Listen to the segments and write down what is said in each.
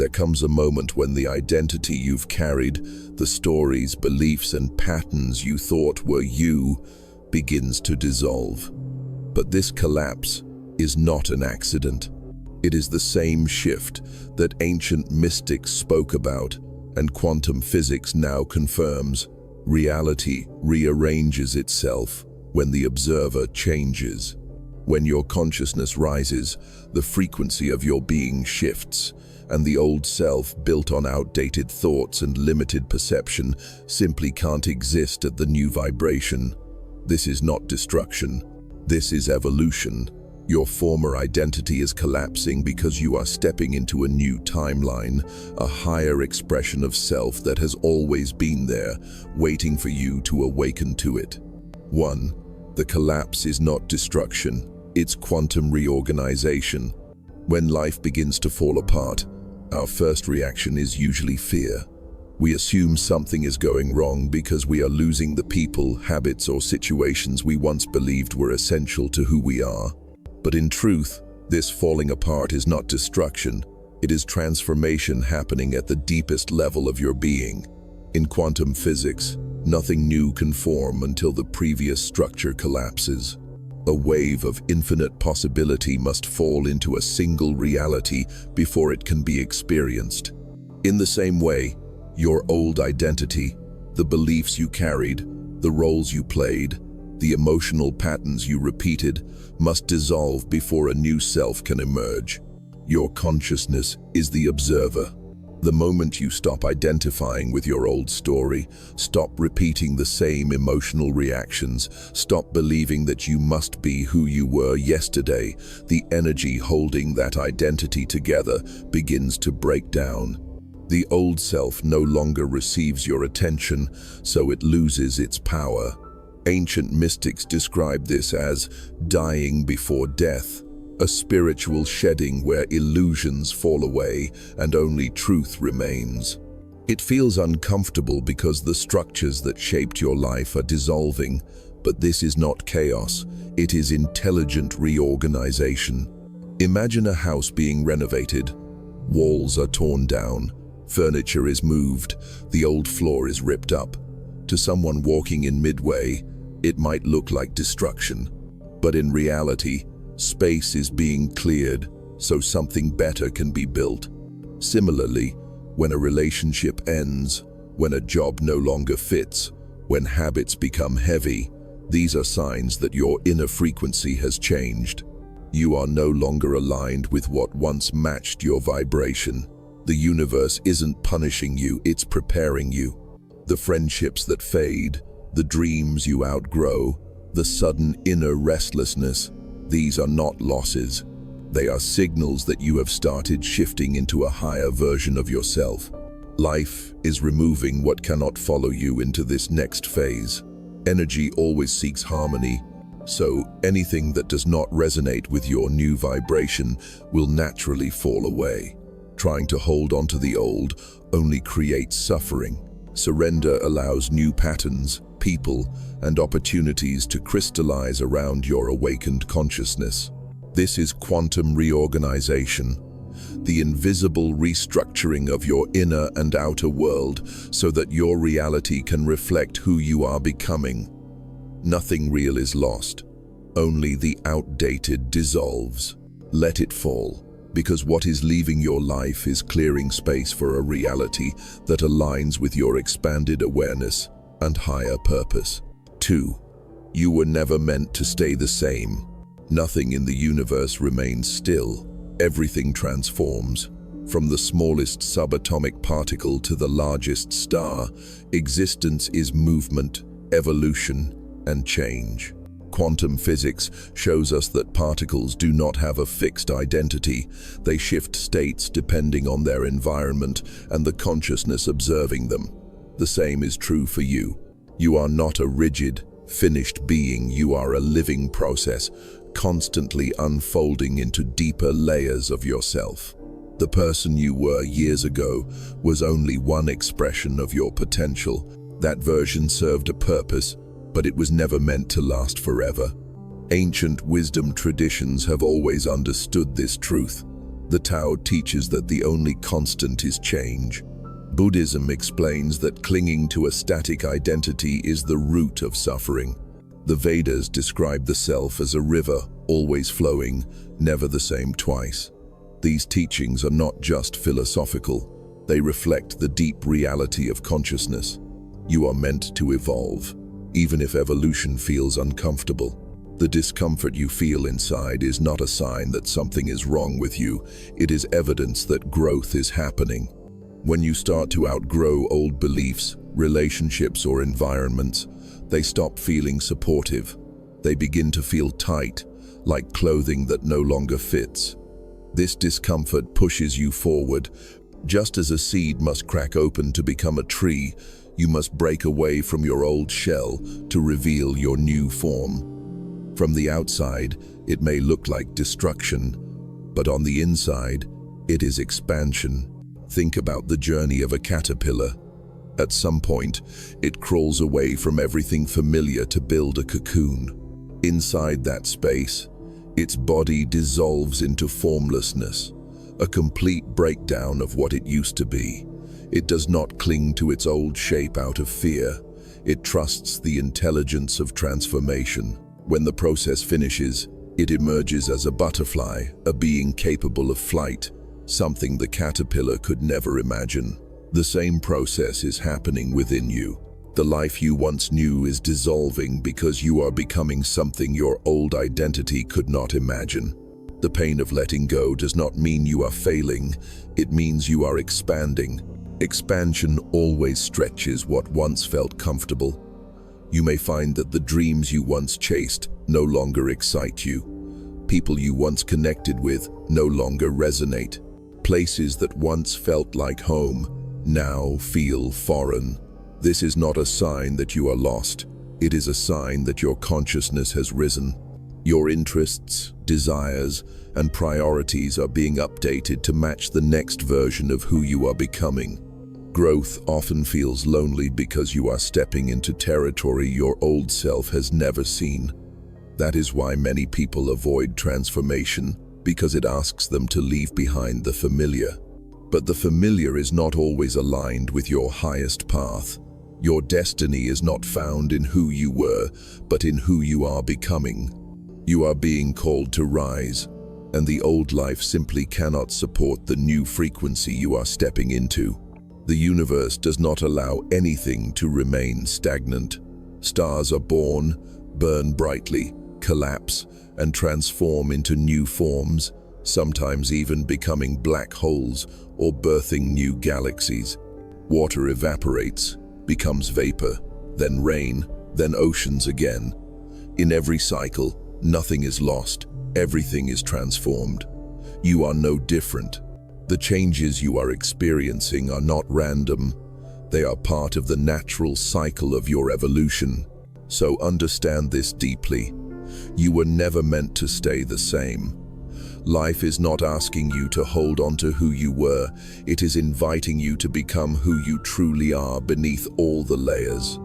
There comes a moment when the identity you've carried, the stories, beliefs, and patterns you thought were you, begins to dissolve. But this collapse is not an accident. It is the same shift that ancient mystics spoke about and quantum physics now confirms. Reality rearranges itself when the observer changes. When your consciousness rises, the frequency of your being shifts, and the old self, built on outdated thoughts and limited perception, simply can't exist at the new vibration. This is not destruction. This is evolution. Your former identity is collapsing because you are stepping into a new timeline, a higher expression of self that has always been there, waiting for you to awaken to it. 1. The collapse is not destruction, it's quantum reorganization. When life begins to fall apart, our first reaction is usually fear. We assume something is going wrong because we are losing the people, habits, or situations we once believed were essential to who we are. But in truth, this falling apart is not destruction. It is transformation happening at the deepest level of your being. In quantum physics, nothing new can form until the previous structure collapses. A wave of infinite possibility must fall into a single reality before it can be experienced. In the same way, your old identity, the beliefs you carried, the roles you played, the emotional patterns you repeated, must dissolve before a new self can emerge. Your consciousness is the observer. The moment you stop identifying with your old story, stop repeating the same emotional reactions, stop believing that you must be who you were yesterday, the energy holding that identity together begins to break down. The old self no longer receives your attention, so it loses its power. Ancient mystics describe this as dying before death, a spiritual shedding where illusions fall away and only truth remains. It feels uncomfortable because the structures that shaped your life are dissolving, but this is not chaos, it is intelligent reorganization. Imagine a house being renovated. Walls are torn down, furniture is moved, the old floor is ripped up. To someone walking in midway, it might look like destruction, but in reality, space is being cleared so something better can be built. Similarly, when a relationship ends, when a job no longer fits, when habits become heavy, these are signs that your inner frequency has changed. You are no longer aligned with what once matched your vibration. The universe isn't punishing you, it's preparing you. The friendships that fade, the dreams you outgrow, the sudden inner restlessness, these are not losses. They are signals that you have started shifting into a higher version of yourself. Life is removing what cannot follow you into this next phase. Energy always seeks harmony, so anything that does not resonate with your new vibration will naturally fall away. Trying to hold on to the old only creates suffering. Surrender allows new patterns, people, and opportunities to crystallize around your awakened consciousness. This is quantum reorganization, the invisible restructuring of your inner and outer world so that your reality can reflect who you are becoming. Nothing real is lost, only the outdated dissolves. Let it fall, because what is leaving your life is clearing space for a reality that aligns with your expanded awareness and higher purpose. 2. You were never meant to stay the same. Nothing in the universe remains still. Everything transforms. From the smallest subatomic particle to the largest star, existence is movement, evolution, and change. Quantum physics shows us that particles do not have a fixed identity. They shift states depending on their environment and the consciousness observing them. The same is true for you. You are not a rigid, finished being. You are a living process, constantly unfolding into deeper layers of yourself. The person you were years ago was only one expression of your potential. That version served a purpose, but it was never meant to last forever. Ancient wisdom traditions have always understood this truth. The Tao teaches that the only constant is change. Buddhism explains that clinging to a static identity is the root of suffering. The Vedas describe the self as a river, always flowing, never the same twice. These teachings are not just philosophical, they reflect the deep reality of consciousness. You are meant to evolve, even if evolution feels uncomfortable. The discomfort you feel inside is not a sign that something is wrong with you, it is evidence that growth is happening. When you start to outgrow old beliefs, relationships, or environments, they stop feeling supportive. They begin to feel tight, like clothing that no longer fits. This discomfort pushes you forward. Just as a seed must crack open to become a tree, you must break away from your old shell to reveal your new form. From the outside, it may look like destruction, but on the inside, it is expansion. Think about the journey of a caterpillar. At some point, it crawls away from everything familiar to build a cocoon. Inside that space, its body dissolves into formlessness, a complete breakdown of what it used to be. It does not cling to its old shape out of fear. It trusts the intelligence of transformation. When the process finishes, it emerges as a butterfly, a being capable of flight, something the caterpillar could never imagine. The same process is happening within you. The life you once knew is dissolving because you are becoming something your old identity could not imagine. The pain of letting go does not mean you are failing, it means you are expanding. Expansion always stretches what once felt comfortable. You may find that the dreams you once chased no longer excite you. People you once connected with no longer resonate. Places that once felt like home now feel foreign. This is not a sign that you are lost. It is a sign that your consciousness has risen. Your interests, desires, and priorities are being updated to match the next version of who you are becoming. Growth often feels lonely because you are stepping into territory your old self has never seen. That is why many people avoid transformation, because it asks them to leave behind the familiar. But the familiar is not always aligned with your highest path. Your destiny is not found in who you were, but in who you are becoming. You are being called to rise, and the old life simply cannot support the new frequency you are stepping into. The universe does not allow anything to remain stagnant. Stars are born, burn brightly, collapse, and transform into new forms, sometimes even becoming black holes or birthing new galaxies. Water evaporates, becomes vapor, then rain, then oceans again. In every cycle, nothing is lost, everything is transformed. You are no different. The changes you are experiencing are not random. They are part of the natural cycle of your evolution. So understand this deeply. You were never meant to stay the same. Life is not asking you to hold on to who you were. It is inviting you to become who you truly are beneath all the layers.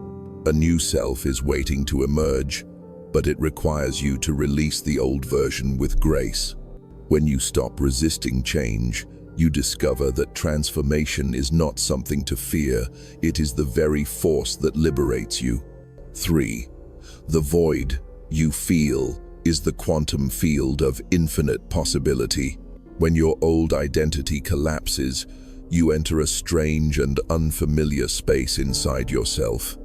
A new self is waiting to emerge, but it requires you to release the old version with grace. When you stop resisting change, you discover that transformation is not something to fear, it is the very force that liberates you. 3. The void you feel is the quantum field of infinite possibility. When your old identity collapses, you enter a strange and unfamiliar space inside yourself.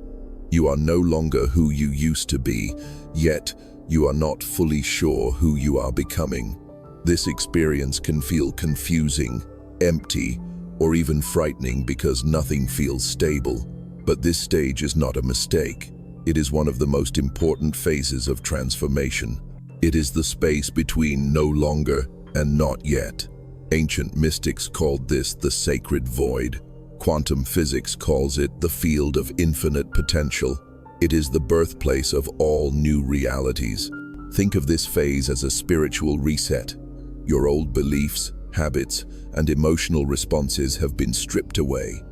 You are no longer who you used to be, yet you are not fully sure who you are becoming. This experience can feel confusing, empty, or even frightening because nothing feels stable. But this stage is not a mistake. It is one of the most important phases of transformation. It is the space between no longer and not yet. Ancient mystics called this the sacred void. Quantum physics calls it the field of infinite potential. It is the birthplace of all new realities. Think of this phase as a spiritual reset. Your old beliefs, habits, and emotional responses have been stripped away.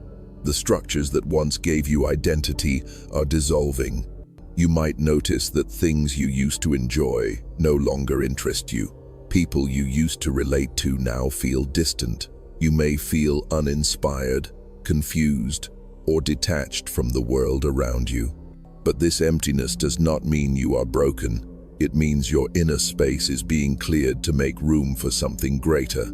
The structures that once gave you identity are dissolving. You might notice that things you used to enjoy no longer interest you. People you used to relate to now feel distant. You may feel uninspired, confused, or detached from the world around you. But this emptiness does not mean you are broken. It means your inner space is being cleared to make room for something greater.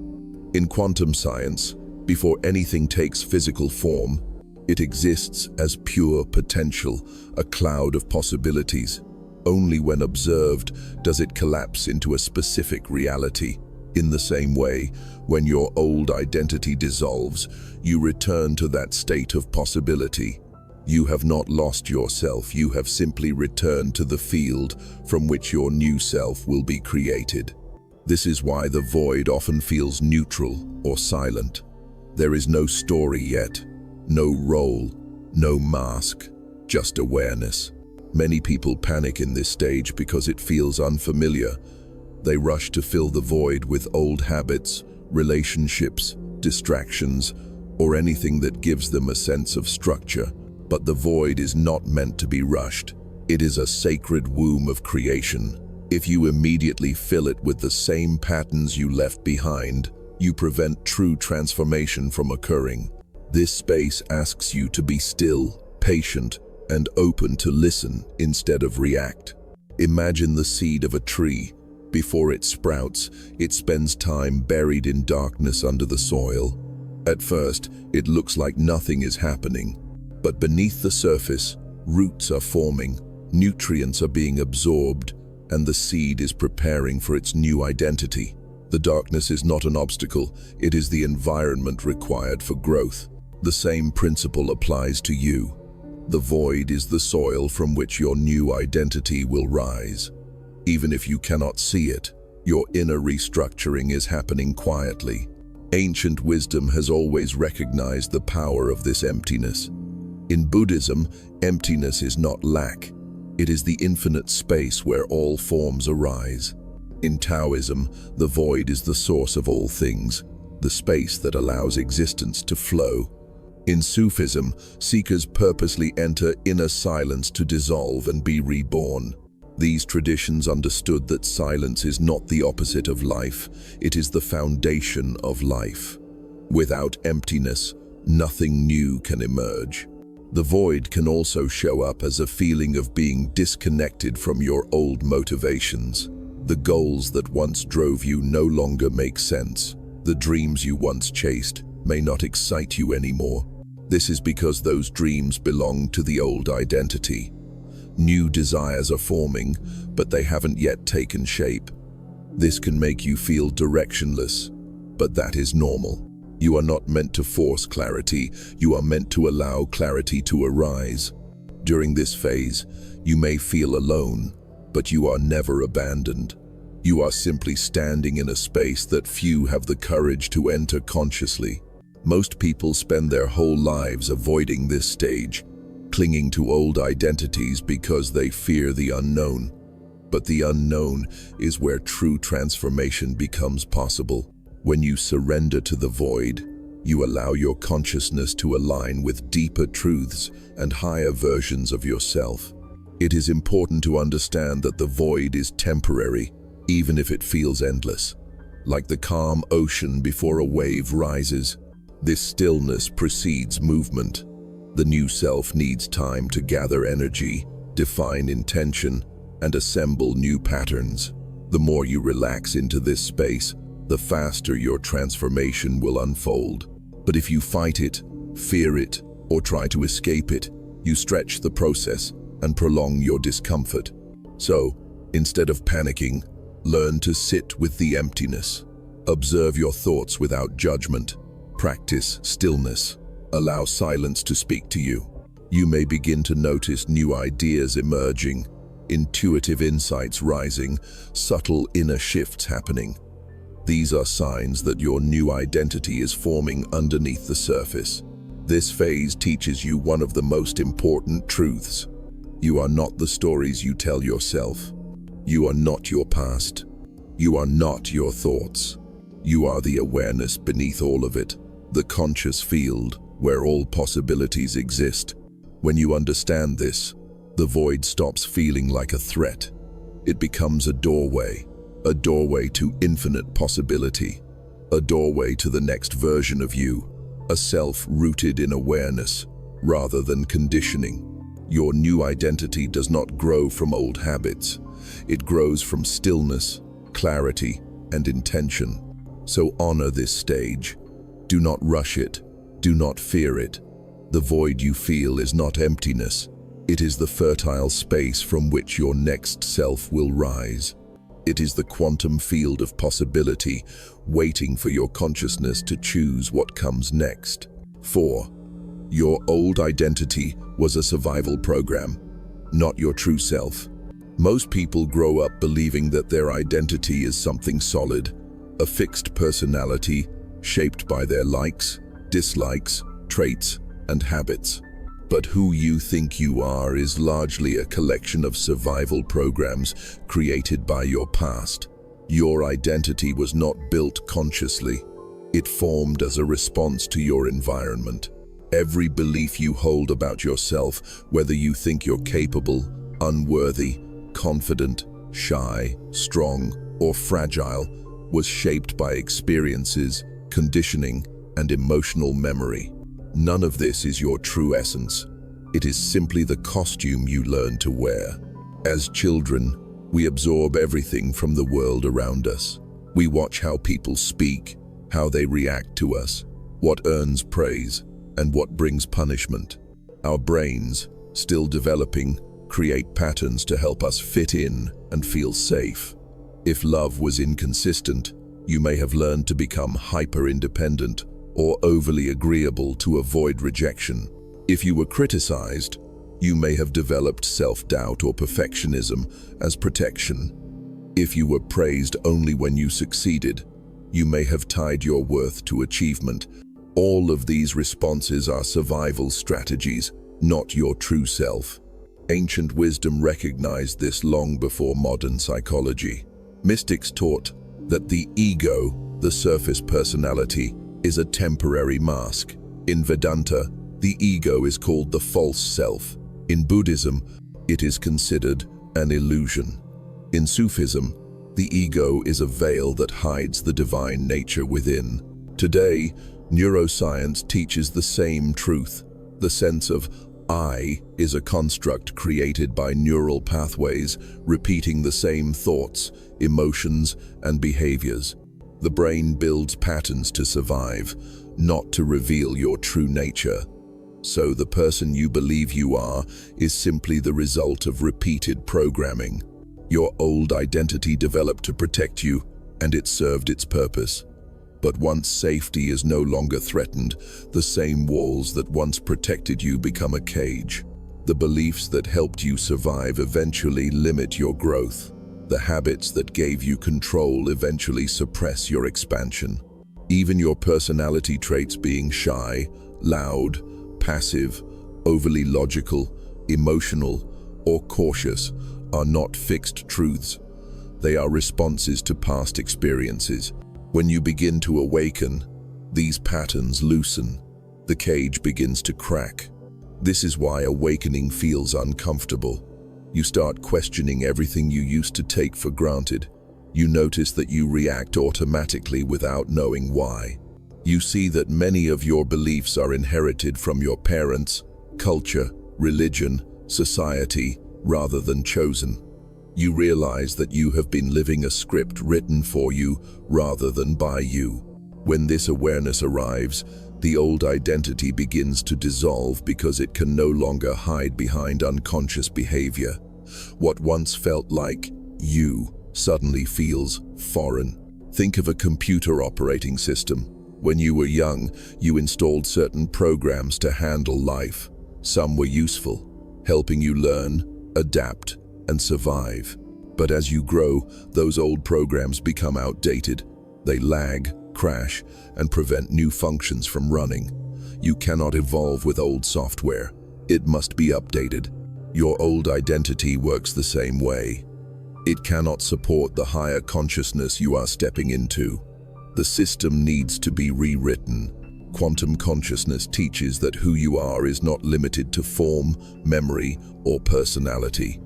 In quantum science, before anything takes physical form, it exists as pure potential, a cloud of possibilities. Only when observed does it collapse into a specific reality. In the same way, when your old identity dissolves, you return to that state of possibility. You have not lost yourself, you have simply returned to the field from which your new self will be created. This is why the void often feels neutral or silent. There is no story yet, no role, no mask, just awareness. Many people panic in this stage because it feels unfamiliar. They rush to fill the void with old habits, relationships, distractions, or anything that gives them a sense of structure. But the void is not meant to be rushed. It is a sacred womb of creation. If you immediately fill it with the same patterns you left behind, you prevent true transformation from occurring. This space asks you to be still, patient, and open to listen instead of react. Imagine the seed of a tree. Before it sprouts, it spends time buried in darkness under the soil. At first, it looks like nothing is happening. But beneath the surface, roots are forming, nutrients are being absorbed, and the seed is preparing for its new identity. The darkness is not an obstacle, it is the environment required for growth. The same principle applies to you. The void is the soil from which your new identity will rise. Even if you cannot see it, your inner restructuring is happening quietly. Ancient wisdom has always recognized the power of this emptiness. In Buddhism, emptiness is not lack. It is the infinite space where all forms arise. In Taoism, the void is the source of all things, the space that allows existence to flow. In Sufism, seekers purposely enter inner silence to dissolve and be reborn. These traditions understood that silence is not the opposite of life, it is the foundation of life. Without emptiness, nothing new can emerge. The void can also show up as a feeling of being disconnected from your old motivations. The goals that once drove you no longer make sense. The dreams you once chased may not excite you anymore. This is because those dreams belong to the old identity. New desires are forming, but they haven't yet taken shape. This can make you feel directionless, but that is normal. You are not meant to force clarity, you are meant to allow clarity to arise. During this phase, you may feel alone, but you are never abandoned. You are simply standing in a space that few have the courage to enter consciously. Most people spend their whole lives avoiding this stage, clinging to old identities because they fear the unknown. But the unknown is where true transformation becomes possible. When you surrender to the void, you allow your consciousness to align with deeper truths and higher versions of yourself. It is important to understand that the void is temporary, even if it feels endless. Like the calm ocean before a wave rises, this stillness precedes movement. The new self needs time to gather energy, define intention, and assemble new patterns. The more you relax into this space, the faster your transformation will unfold. But if you fight it, fear it, or try to escape it, you stretch the process and prolong your discomfort. So, instead of panicking, learn to sit with the emptiness. Observe your thoughts without judgment. Practice stillness. Allow silence to speak to you. You may begin to notice new ideas emerging, intuitive insights rising, subtle inner shifts happening. These are signs that your new identity is forming underneath the surface. This phase teaches you one of the most important truths. You are not the stories you tell yourself. You are not your past. You are not your thoughts. You are the awareness beneath all of it, the conscious field where all possibilities exist. When you understand this, the void stops feeling like a threat. It becomes a doorway, a doorway to infinite possibility, a doorway to the next version of you, a self rooted in awareness rather than conditioning. Your new identity does not grow from old habits. It grows from stillness, clarity, and intention. So honor this stage. Do not rush it. Do not fear it. The void you feel is not emptiness. It is the fertile space from which your next self will rise. It is the quantum field of possibility, waiting for your consciousness to choose what comes next. 4. Your old identity was a survival program, not your true self. Most people grow up believing that their identity is something solid, a fixed personality shaped by their likes, dislikes, traits, and habits. But who you think you are is largely a collection of survival programs created by your past. Your identity was not built consciously. It formed as a response to your environment. Every belief you hold about yourself, whether you think you're capable, unworthy, confident, shy, strong, or fragile, was shaped by experiences, conditioning, and emotional memory. None of this is your true essence. It is simply the costume you learn to wear. As children, we absorb everything from the world around us. We watch how people speak, how they react to us, what earns praise, and what brings punishment. Our brains, still developing, create patterns to help us fit in and feel safe. If love was inconsistent, you may have learned to become hyper-independent or overly agreeable to avoid rejection. If you were criticized, you may have developed self-doubt or perfectionism as protection. If you were praised only when you succeeded, you may have tied your worth to achievement. All of these responses are survival strategies, not your true self. Ancient wisdom recognized this long before modern psychology. Mystics taught that the ego, the surface personality, is a temporary mask. In Vedanta, the ego is called the false self. In Buddhism, it is considered an illusion. In Sufism, the ego is a veil that hides the divine nature within. Today, neuroscience teaches the same truth. The sense of I is a construct created by neural pathways, repeating the same thoughts, emotions, and behaviors. The brain builds patterns to survive, not to reveal your true nature. So the person you believe you are is simply the result of repeated programming. Your old identity developed to protect you, and it served its purpose. But once safety is no longer threatened, the same walls that once protected you become a cage. The beliefs that helped you survive eventually limit your growth. The habits that gave you control eventually suppress your expansion. Even your personality traits, being shy, loud, passive, overly logical, emotional, or cautious, are not fixed truths. They are responses to past experiences. When you begin to awaken, these patterns loosen. The cage begins to crack. This is why awakening feels uncomfortable. You start questioning everything you used to take for granted. You notice that you react automatically without knowing why. You see that many of your beliefs are inherited from your parents, culture, religion, society, rather than chosen. You realize that you have been living a script written for you rather than by you. When this awareness arrives, the old identity begins to dissolve because it can no longer hide behind unconscious behavior. What once felt like you suddenly feels foreign. Think of a computer operating system. When you were young, you installed certain programs to handle life. Some were useful, helping you learn, adapt, and survive. But as you grow, those old programs become outdated. They lag, crash, and prevent new functions from running. You cannot evolve with old software. It must be updated. Your old identity works the same way. It cannot support the higher consciousness you are stepping into. The system needs to be rewritten. Quantum consciousness teaches that who you are is not limited to form, memory, or personality.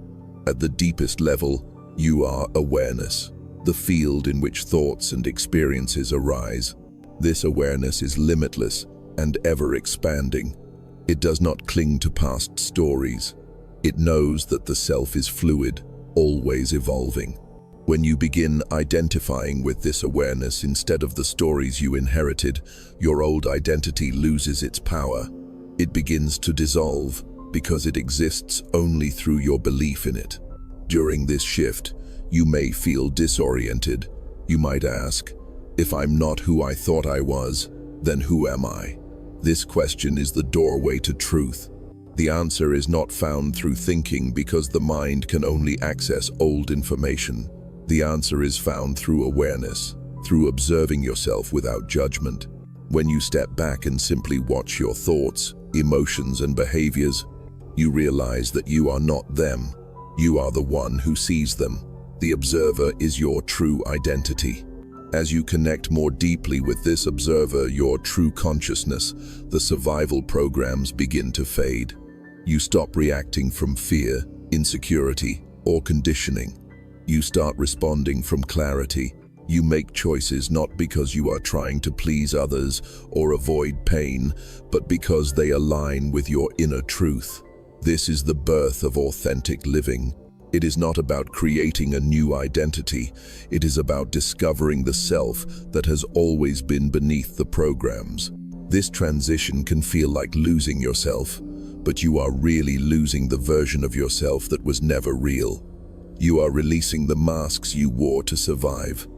At the deepest level, you are awareness. the field in which thoughts and experiences arise. This awareness is limitless and ever-expanding. It does not cling to past stories. It knows that the self is fluid, always evolving. When you begin identifying with this awareness instead of the stories you inherited, your old identity loses its power. It begins to dissolve because it exists only through your belief in it. During this shift, you may feel disoriented. You might ask, if I'm not who I thought I was, then who am I? This question is the doorway to truth. The answer is not found through thinking because the mind can only access old information. The answer is found through awareness, through observing yourself without judgment. When you step back and simply watch your thoughts, emotions, and behaviors, you realize that you are not them. You are the one who sees them. The observer is your true identity. As you connect more deeply with this observer, your true consciousness, the survival programs begin to fade. You stop reacting from fear, insecurity, or conditioning. You start responding from clarity. You make choices not because you are trying to please others or avoid pain, but because they align with your inner truth. This is the birth of authentic living. It is not about creating a new identity. It is about discovering the self that has always been beneath the programs. This transition can feel like losing yourself, but you are really losing the version of yourself that was never real. You are releasing the masks you wore to survive.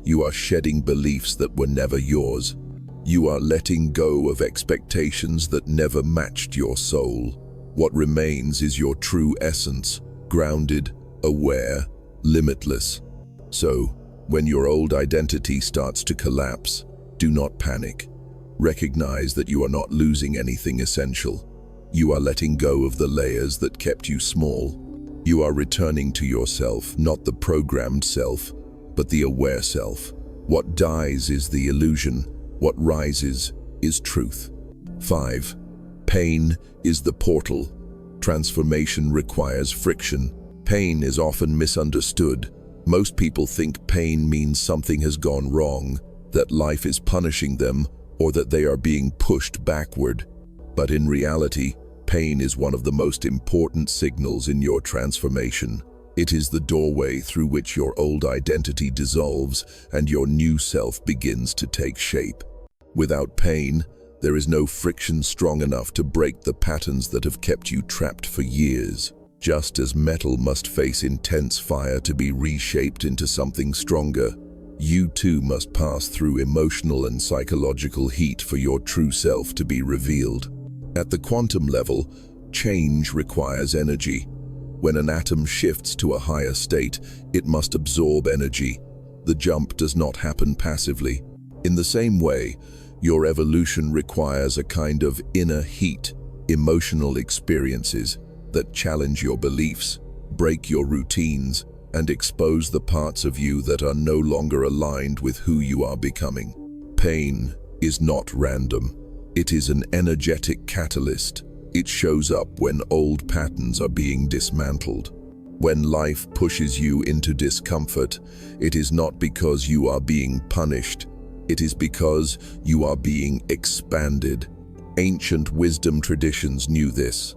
You are shedding beliefs that were never yours. You are letting go of expectations that never matched your soul. What remains is your true essence, grounded, aware, limitless. So, when your old identity starts to collapse, do not panic. Recognize that you are not losing anything essential. You are letting go of the layers that kept you small. You are returning to yourself, not the programmed self, but the aware self. What dies is the illusion. What rises is truth. 5. Pain is the portal. Transformation requires friction. Pain is often misunderstood. Most people think pain means something has gone wrong, that life is punishing them, or that they are being pushed backward. But in reality, pain is one of the most important signals in your transformation. It is the doorway through which your old identity dissolves and your new self begins to take shape. Without pain, there is no friction strong enough to break the patterns that have kept you trapped for years. Just as metal must face intense fire to be reshaped into something stronger, you too must pass through emotional and psychological heat for your true self to be revealed. At the quantum level, change requires energy. When an atom shifts to a higher state, it must absorb energy. The jump does not happen passively. In the same way, your evolution requires a kind of inner heat, emotional experiences that challenge your beliefs, break your routines, and expose the parts of you that are no longer aligned with who you are becoming. Pain is not random. It is an energetic catalyst. It shows up when old patterns are being dismantled. When life pushes you into discomfort, it is not because you are being punished. It is because you are being expanded. Ancient wisdom traditions knew this.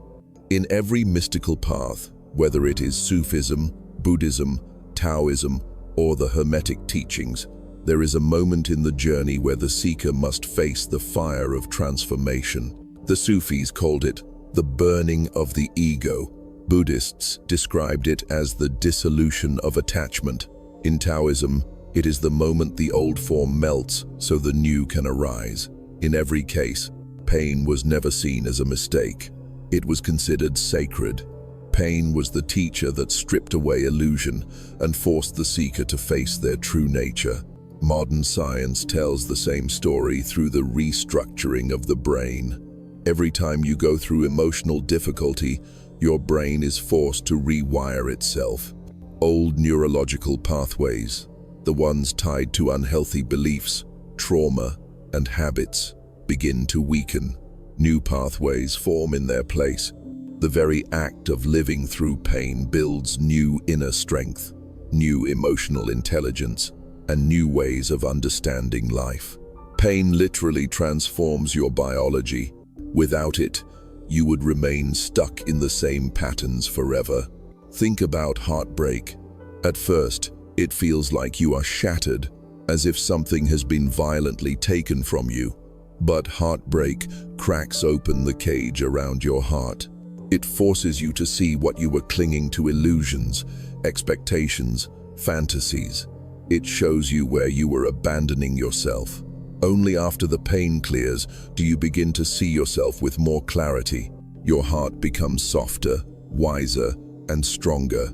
In every mystical path, whether it is Sufism, Buddhism, Taoism, or the Hermetic teachings, there is a moment in the journey where the seeker must face the fire of transformation. The Sufis called it the burning of the ego. Buddhists described it as the dissolution of attachment. In Taoism, it is the moment the old form melts so the new can arise. In every case, pain was never seen as a mistake. It was considered sacred. Pain was the teacher that stripped away illusion and forced the seeker to face their true nature. Modern science tells the same story through the restructuring of the brain. Every time you go through emotional difficulty, your brain is forced to rewire itself. Old neurological pathways, the ones tied to unhealthy beliefs, trauma, and habits, begin to weaken. New pathways form in their place. The very act of living through pain builds new inner strength. new emotional intelligence, and new ways of understanding life. Pain literally transforms your biology. Without it, you would remain stuck in the same patterns forever. Think about heartbreak. At first, it feels like you are shattered, as if something has been violently taken from you. But heartbreak cracks open the cage around your heart. It forces you to see what you were clinging to: illusions, expectations, fantasies. It shows you where you were abandoning yourself. Only after the pain clears do you begin to see yourself with more clarity. Your heart becomes softer, wiser, and stronger.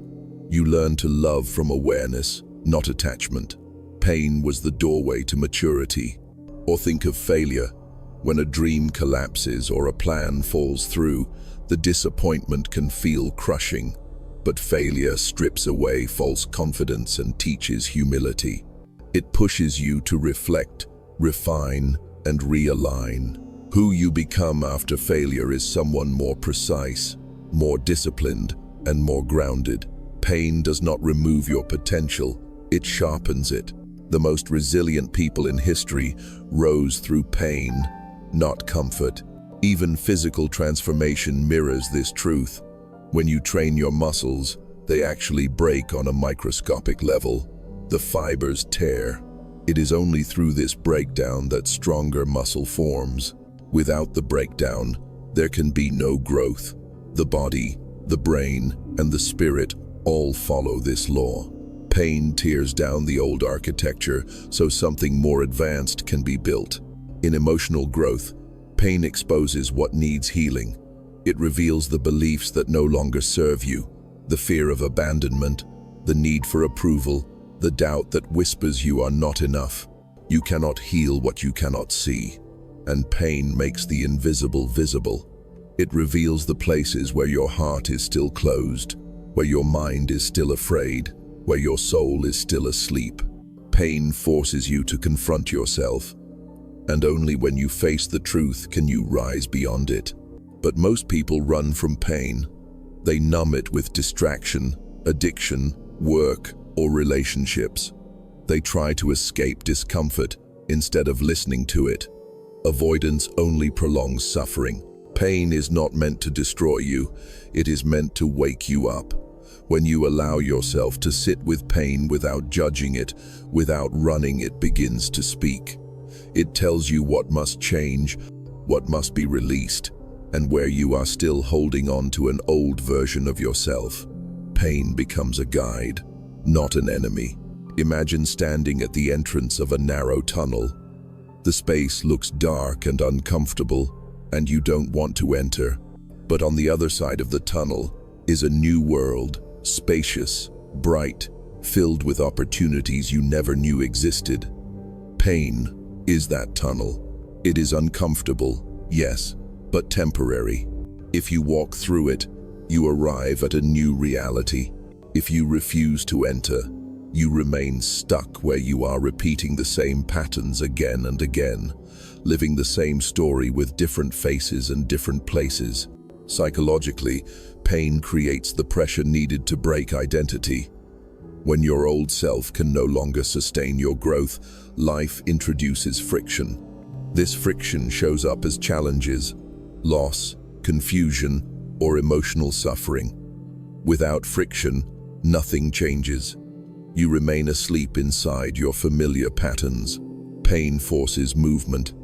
You learn to love from awareness, not attachment. Pain was the doorway to maturity. Or think of failure. When a dream collapses or a plan falls through, the disappointment can feel crushing. But failure strips away false confidence and teaches humility. It pushes you to reflect, refine, and realign. Who you become after failure is someone more precise, more disciplined, and more grounded. Pain does not remove your potential, it sharpens it. The most resilient people in history rose through pain, not comfort. Even physical transformation mirrors this truth. When you train your muscles, they actually break on a microscopic level. The fibers tear. It is only through this breakdown that stronger muscle forms. Without the breakdown, there can be no growth. The body, the brain, and the spirit all follow this law. Pain tears down the old architecture so something more advanced can be built. In emotional growth, pain exposes what needs healing. It reveals the beliefs that no longer serve you, the fear of abandonment, the need for approval, the doubt that whispers you are not enough. You cannot heal what you cannot see, and pain makes the invisible visible. It reveals the places where your heart is still closed, where your mind is still afraid, where your soul is still asleep. Pain forces you to confront yourself, and only when you face the truth can you rise beyond it. But most people run from pain. They numb it with distraction, addiction, work, or relationships. They try to escape discomfort instead of listening to it. Avoidance only prolongs suffering. Pain is not meant to destroy you, it is meant to wake you up. When you allow yourself to sit with pain without judging it, without running, it begins to speak. It tells you what must change, what must be released, and where you are still holding on to an old version of yourself. Pain becomes a guide, not an enemy. Imagine standing at the entrance of a narrow tunnel. The space looks dark and uncomfortable, and you don't want to enter. But on the other side of the tunnel is a new world, spacious, bright, filled with opportunities you never knew existed. Pain is that tunnel. It is uncomfortable, yes, but temporary. If you walk through it, you arrive at a new reality. If you refuse to enter, you remain stuck where you are, repeating the same patterns again and again, living the same story with different faces and different places. Psychologically, pain creates the pressure needed to break identity. When your old self can no longer sustain your growth, life introduces friction. This friction shows up as challenges, loss, confusion, or emotional suffering. Without friction, nothing changes. You remain asleep inside your familiar patterns. Pain forces movement.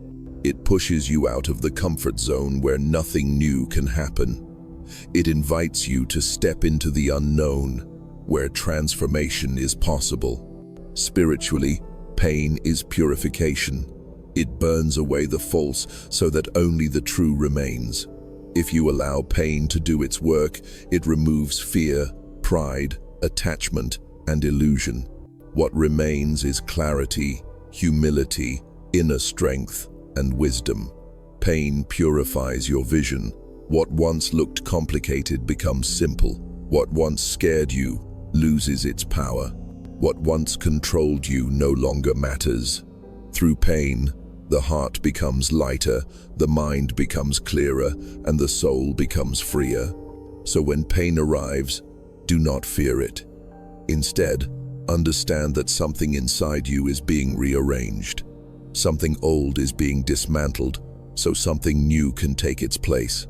It pushes you out of the comfort zone where nothing new can happen. It invites you to step into the unknown, where transformation is possible. Spiritually, pain is purification. It burns away the false so that only the true remains. If you allow pain to do its work, it removes fear, pride, attachment, and illusion. What remains is clarity, humility, inner strength, and wisdom. Pain purifies your vision. What once looked complicated becomes simple. What once scared you loses its power. What once controlled you no longer matters. Through pain, the heart becomes lighter, the mind becomes clearer, and the soul becomes freer. So when pain arrives, do not fear it. Instead, Understand that something inside you is being rearranged. Something old is being dismantled, so something new can take its place.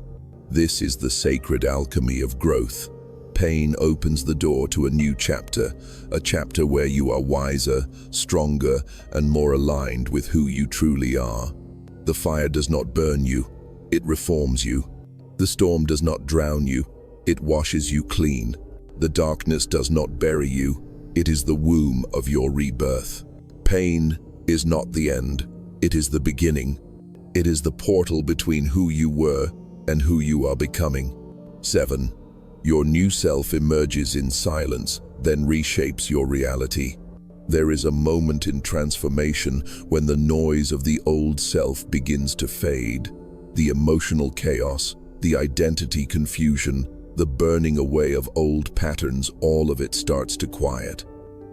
This is the sacred alchemy of growth. Pain opens the door to a new chapter, a chapter where you are wiser, stronger, and more aligned with who you truly are. The fire does not burn you, it reforms you. The storm does not drown you, it washes you clean. The darkness does not bury you, it is the womb of your rebirth. Pain is not the end, it is the beginning. It is the portal between who you were and who you are becoming. 7. Your new self emerges in silence, then reshapes your reality. There is a moment in transformation when the noise of the old self begins to fade. The emotional chaos, the identity confusion, the burning away of old patterns, all of it starts to quiet.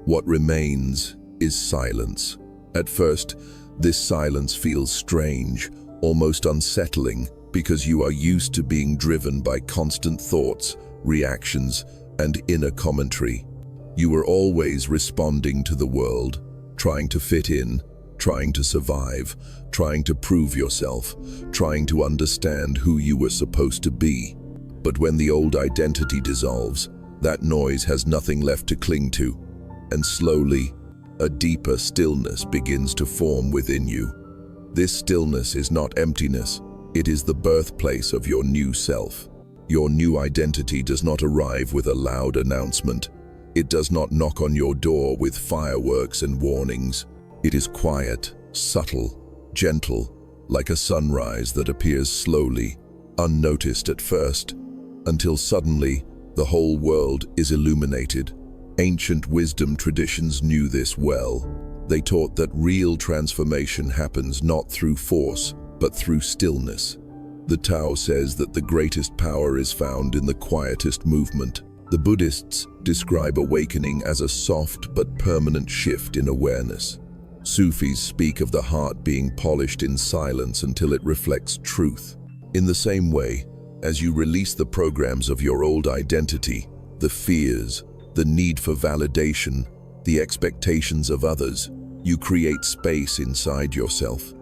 What remains is silence. At first, this silence feels strange, almost unsettling, because you are used to being driven by constant thoughts, reactions, and inner commentary. You are always responding to the world, trying to fit in, trying to survive, trying to prove yourself, trying to understand who you were supposed to be. But when the old identity dissolves, that noise has nothing left to cling to, and slowly, a deeper stillness begins to form within you. This stillness is not emptiness, it is the birthplace of your new self. Your new identity does not arrive with a loud announcement. It does not knock on your door with fireworks and warnings. It is quiet, subtle, gentle, like a sunrise that appears slowly, unnoticed at first, until suddenly the whole world is illuminated. Ancient wisdom traditions knew this well. They taught that real transformation happens not through force, but through stillness. The Tao says that the greatest power is found in the quietest movement. The Buddhists describe awakening as a soft but permanent shift in awareness. Sufis speak of the heart being polished in silence until it reflects truth. In the same way, as you release the programs of your old identity, the fears, the need for validation, the expectations of others, you create space inside yourself.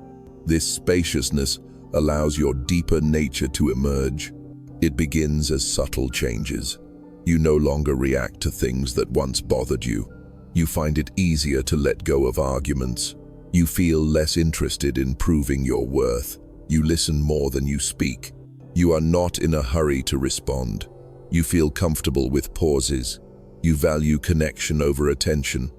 This spaciousness allows your deeper nature to emerge. It begins as subtle changes. You no longer react to things that once bothered you. You find it easier to let go of arguments. You feel less interested in proving your worth. You listen more than you speak. You are not in a hurry to respond. You feel comfortable with pauses. You value connection over attention,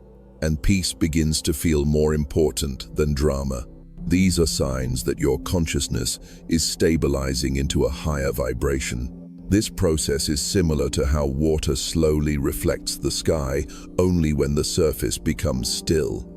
and peace begins to feel more important than drama. These are signs that your consciousness is stabilizing into a higher vibration. This process is similar to how water slowly reflects the sky only when the surface becomes still.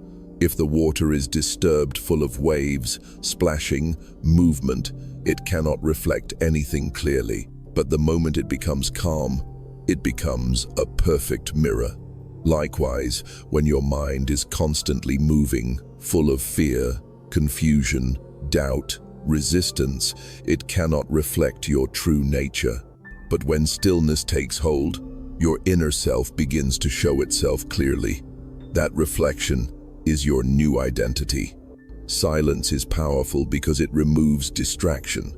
If the water is disturbed, full of waves, splashing, movement, it cannot reflect anything clearly. But the moment it becomes calm, it becomes a perfect mirror. Likewise, when your mind is constantly moving, full of fear, confusion, doubt, resistance, it cannot reflect your true nature. But when stillness takes hold, your inner self begins to show itself clearly. That reflection is your new identity. Silence is powerful because it removes distraction.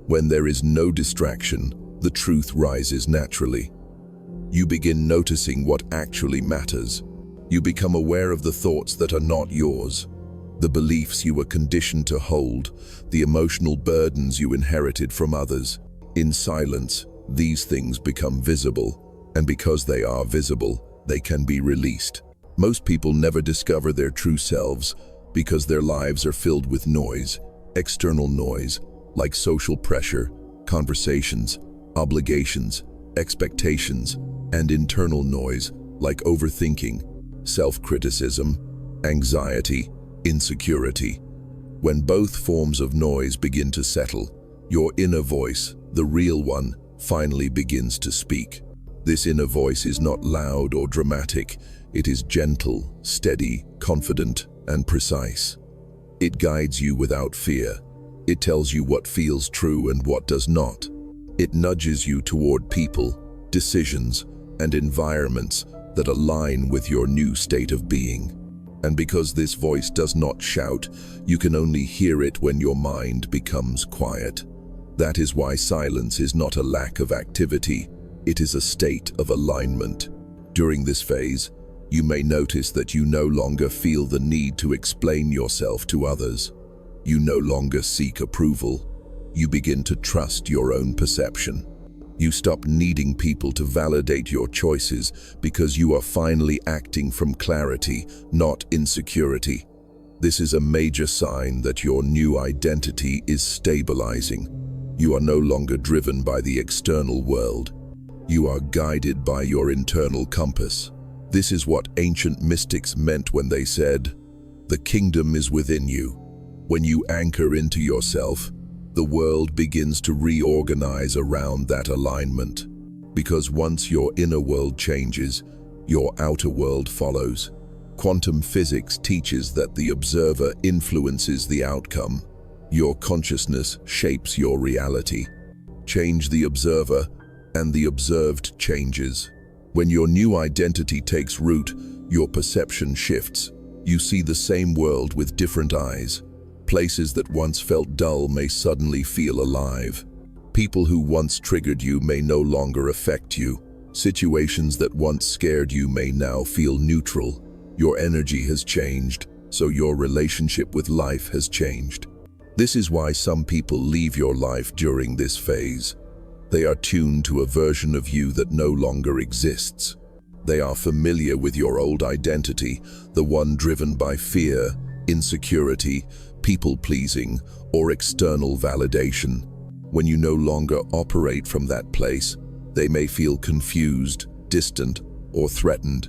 When there is no distraction, the truth rises naturally. You begin noticing what actually matters. You become aware of the thoughts that are not yours, the beliefs you were conditioned to hold, the emotional burdens you inherited from others. In silence, these things become visible, and because they are visible, they can be released. Most people never discover their true selves because their lives are filled with noise, external noise, like social pressure, conversations, obligations, expectations, and internal noise, like overthinking, self-criticism, anxiety, insecurity. When both forms of noise begin to settle, your inner voice, the real one, finally begins to speak. This inner voice is not loud or dramatic. It is gentle, steady, confident, and precise. It guides you without fear. It tells you what feels true and what does not. It nudges you toward people, decisions, and environments that align with your new state of being. And because this voice does not shout, you can only hear it when your mind becomes quiet. That is why silence is not a lack of activity, it is a state of alignment. During this phase, you may notice that you no longer feel the need to explain yourself to others. You no longer seek approval. You begin to trust your own perception. You stop needing people to validate your choices because you are finally acting from clarity, not insecurity. This is a major sign that your new identity is stabilizing. You are no longer driven by the external world. You are guided by your internal compass. This is what ancient mystics meant when they said, "The kingdom is within you." When you anchor into yourself, the world begins to reorganize around that alignment. Because once your inner world changes, your outer world follows. Quantum physics teaches that the observer influences the outcome. Your consciousness shapes your reality. Change the observer, and the observed changes. When your new identity takes root, your perception shifts. You see the same world with different eyes. Places that once felt dull may suddenly feel alive. People who once triggered you may no longer affect you. Situations that once scared you may now feel neutral. Your energy has changed, so your relationship with life has changed. This is why some people leave your life during this phase. They are tuned to a version of you that no longer exists. They are familiar with your old identity, the one driven by fear, insecurity, people-pleasing, or external validation. When you no longer operate from that place, they may feel confused, distant, or threatened.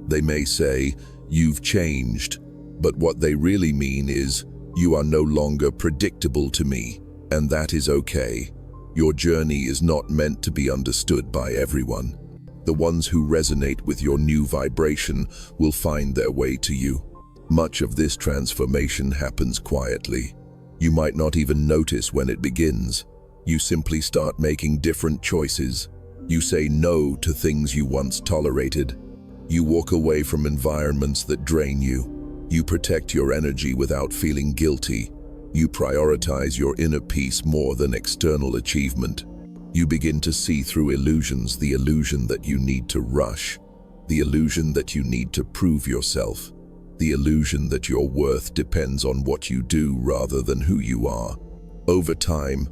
They may say, "You've changed," but what they really mean is, "You are no longer predictable to me," and that is okay. Your journey is not meant to be understood by everyone. The ones who resonate with your new vibration will find their way to you. Much of this transformation happens quietly. You might not even notice when it begins. You simply start making different choices. You say no to things you once tolerated. You walk away from environments that drain you. You protect your energy without feeling guilty. You prioritize your inner peace more than external achievement. You begin to see through illusions, the illusion that you need to rush, the illusion that you need to prove yourself, the illusion that your worth depends on what you do rather than who you are. Over time,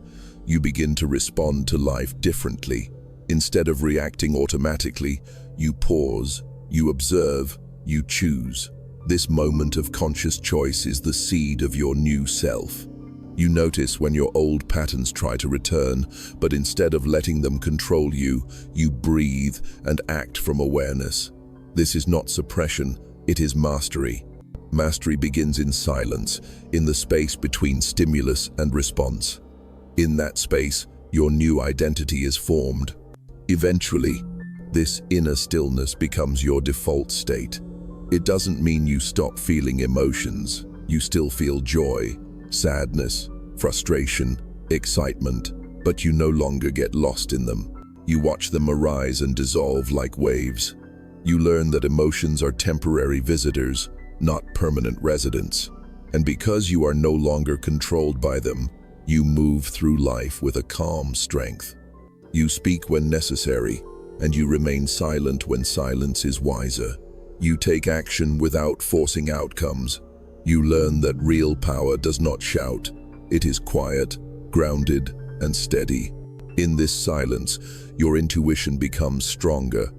you begin to respond to life differently. Instead of reacting automatically, you pause, you observe, you choose. This moment of conscious choice is the seed of your new self. You notice when your old patterns try to return, but instead of letting them control you, you breathe and act from awareness. This is not suppression, it is mastery. Mastery begins in silence, in the space between stimulus and response. In that space, your new identity is formed. Eventually, this inner stillness becomes your default state. It doesn't mean you stop feeling emotions. You still feel joy, sadness, frustration, excitement, but you no longer get lost in them. You watch them arise and dissolve like waves. You learn that emotions are temporary visitors, not permanent residents. And because you are no longer controlled by them, you move through life with a calm strength. You speak when necessary, and you remain silent when silence is wiser. You take action without forcing outcomes. You learn that real power does not shout. It is quiet, grounded, and steady. In this silence, your intuition becomes stronger.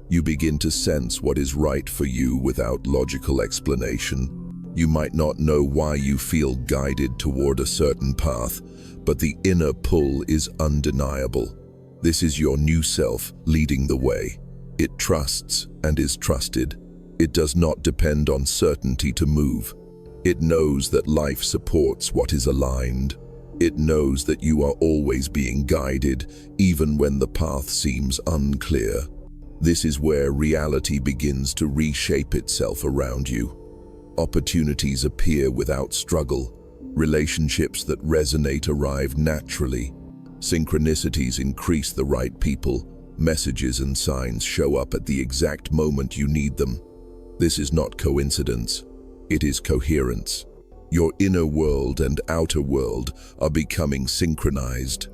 You begin to sense what is right for you without logical explanation. You might not know why you feel guided toward a certain path, but the inner pull is undeniable. This is your new self leading the way. It trusts and is trusted. It does not depend on certainty to move. It knows that life supports what is aligned. It knows that you are always being guided, even when the path seems unclear. This is where reality begins to reshape itself around you. Opportunities appear without struggle. Relationships that resonate arrive naturally. Synchronicities increase the right people, Messages and signs show up at the exact moment you need them. This is not coincidence. It is coherence. Your inner world and outer world are becoming synchronized.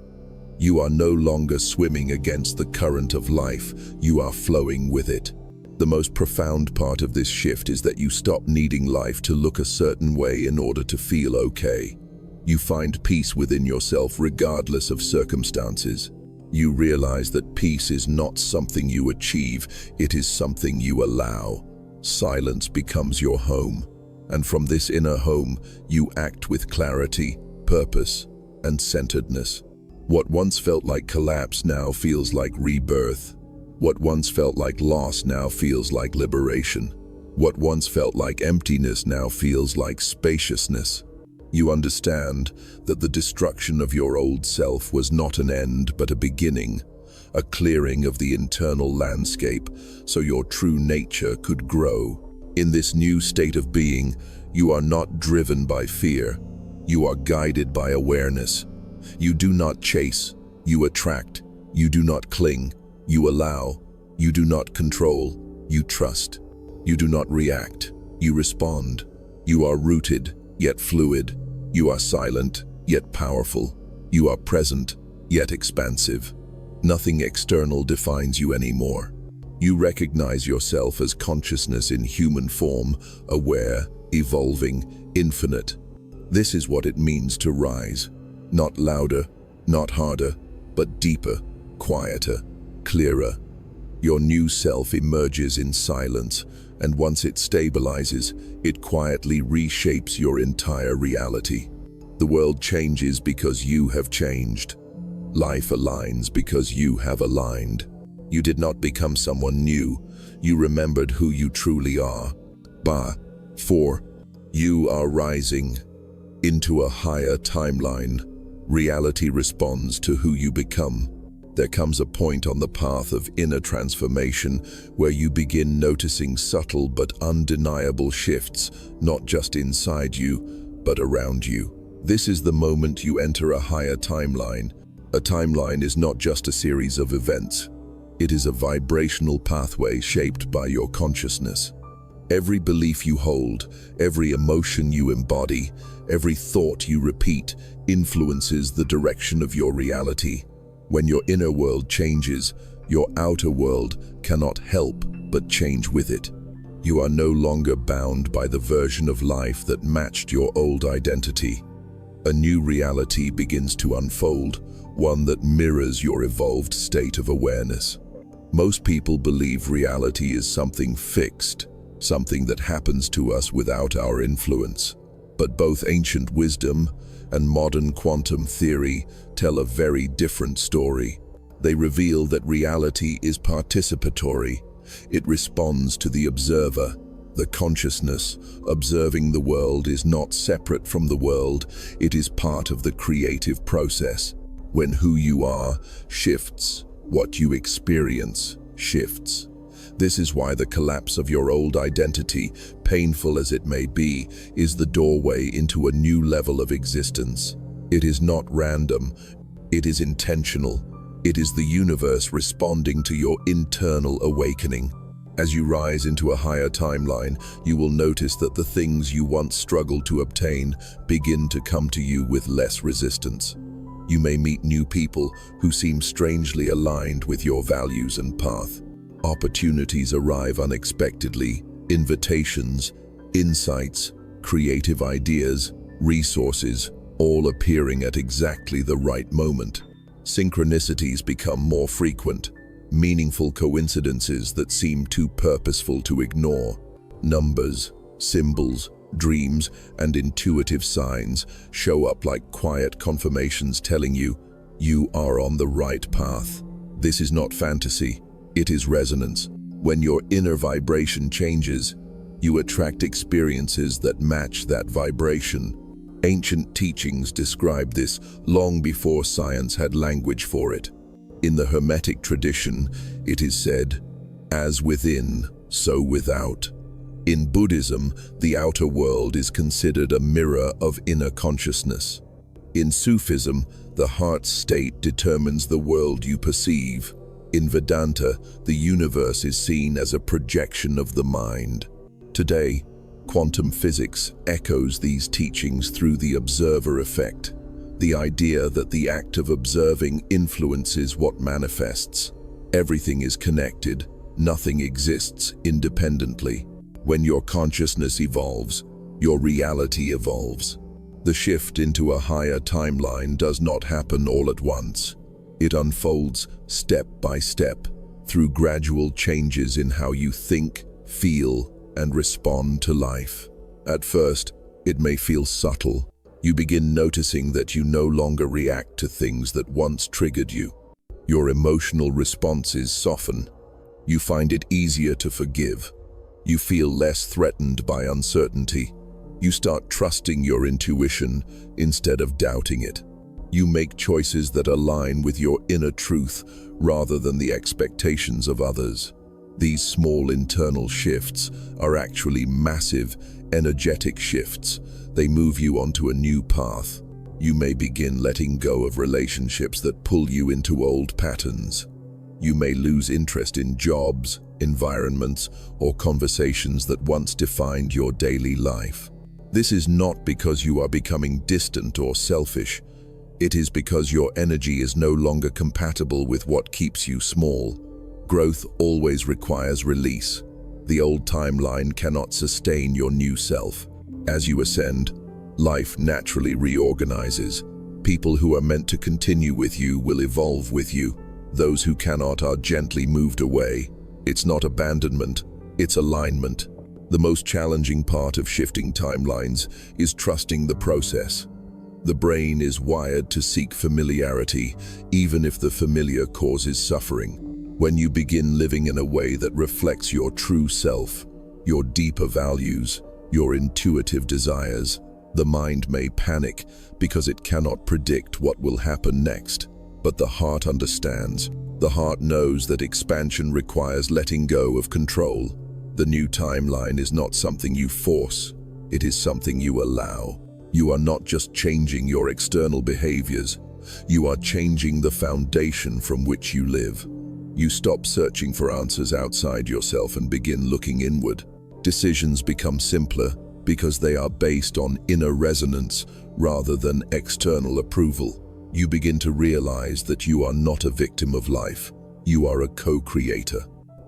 You are no longer swimming against the current of life, you are flowing with it. The most profound part of this shift is that you stop needing life to look a certain way in order to feel okay. You find peace within yourself regardless of circumstances. You realize that peace is not something you achieve, it is something you allow. Silence becomes your home, and from this inner home, you act with clarity, purpose, and centeredness. What once felt like collapse now feels like rebirth. What once felt like loss now feels like liberation. What once felt like emptiness now feels like spaciousness. You understand that the destruction of your old self was not an end but a beginning, a clearing of the internal landscape so your true nature could grow. In this new state of being, you are not driven by fear. You are guided by awareness. You do not chase, you attract. You do not cling, you allow. You do not control, you trust. You do not react, you respond. You are rooted, yet fluid. You are silent, yet powerful. You are present, yet expansive. Nothing external defines you anymore. You recognize yourself as consciousness in human form, aware, evolving, infinite. This is what it means to rise. Not louder, not harder, but deeper, quieter, clearer. Your new self emerges in silence, and once it stabilizes, it quietly reshapes your entire reality. The world changes because you have changed. Life aligns because you have aligned. You did not become someone new. You remembered who you truly are. For you are rising into a higher timeline. Reality responds to who you become. There comes a point on the path of inner transformation where you begin noticing subtle but undeniable shifts, not just inside you, but around you. This is the moment you enter a higher timeline. A timeline is not just a series of events. It is a vibrational pathway shaped by your consciousness. Every belief you hold, every emotion you embody, every thought you repeat influences the direction of your reality. When your inner world changes, your outer world cannot help but change with it. You are no longer bound by the version of life that matched your old identity. A new reality begins to unfold, one that mirrors your evolved state of awareness. Most people believe reality is something fixed, something that happens to us without our influence. But both ancient wisdom and modern quantum theory tell a very different story. They reveal that reality is participatory. It responds to the observer. The consciousness observing the world is not separate from the world. It is part of the creative process. When who you are shifts, what you experience shifts. This is why the collapse of your old identity, painful as it may be, is the doorway into a new level of existence. It is not random, it is intentional. It is the universe responding to your internal awakening. As you rise into a higher timeline, you will notice that the things you once struggled to obtain begin to come to you with less resistance. You may meet new people who seem strangely aligned with your values and path. Opportunities arrive unexpectedly, invitations, insights, creative ideas, resources, all appearing at exactly the right moment. Synchronicities become more frequent, meaningful coincidences that seem too purposeful to ignore. Numbers, symbols, dreams, and intuitive signs show up like quiet confirmations telling you, you are on the right path. This is not fantasy. It is resonance. When your inner vibration changes, you attract experiences that match that vibration. Ancient teachings describe this long before science had language for it. In the Hermetic tradition, it is said, as within, so without. In Buddhism, the outer world is considered a mirror of inner consciousness. In Sufism, the heart's state determines the world you perceive. In Vedanta, the universe is seen as a projection of the mind. Today, quantum physics echoes these teachings through the observer effect, the idea that the act of observing influences what manifests. Everything is connected, nothing exists independently. When your consciousness evolves, your reality evolves. The shift into a higher timeline does not happen all at once. It unfolds step by step, through gradual changes in how you think, feel, and respond to life. At first, it may feel subtle. You begin noticing that you no longer react to things that once triggered you. Your emotional responses soften. You find it easier to forgive. You feel less threatened by uncertainty. You start trusting your intuition instead of doubting it. You make choices that align with your inner truth rather than the expectations of others. These small internal shifts are actually massive, energetic shifts. They move you onto a new path. You may begin letting go of relationships that pull you into old patterns. You may lose interest in jobs, environments, or conversations that once defined your daily life. This is not because you are becoming distant or selfish. It is because your energy is no longer compatible with what keeps you small. Growth always requires release. The old timeline cannot sustain your new self. As you ascend, life naturally reorganizes. People who are meant to continue with you will evolve with you. Those who cannot are gently moved away. It's not abandonment, it's alignment. The most challenging part of shifting timelines is trusting the process. The brain is wired to seek familiarity, even if the familiar causes suffering. When you begin living in a way that reflects your true self, your deeper values, your intuitive desires, the mind may panic because it cannot predict what will happen next. But the heart understands. The heart knows that expansion requires letting go of control. The new timeline is not something you force, it is something you allow. You are not just changing your external behaviors, you are changing the foundation from which you live. You stop searching for answers outside yourself and begin looking inward. Decisions become simpler because they are based on inner resonance rather than external approval. You begin to realize that you are not a victim of life, you are a co-creator.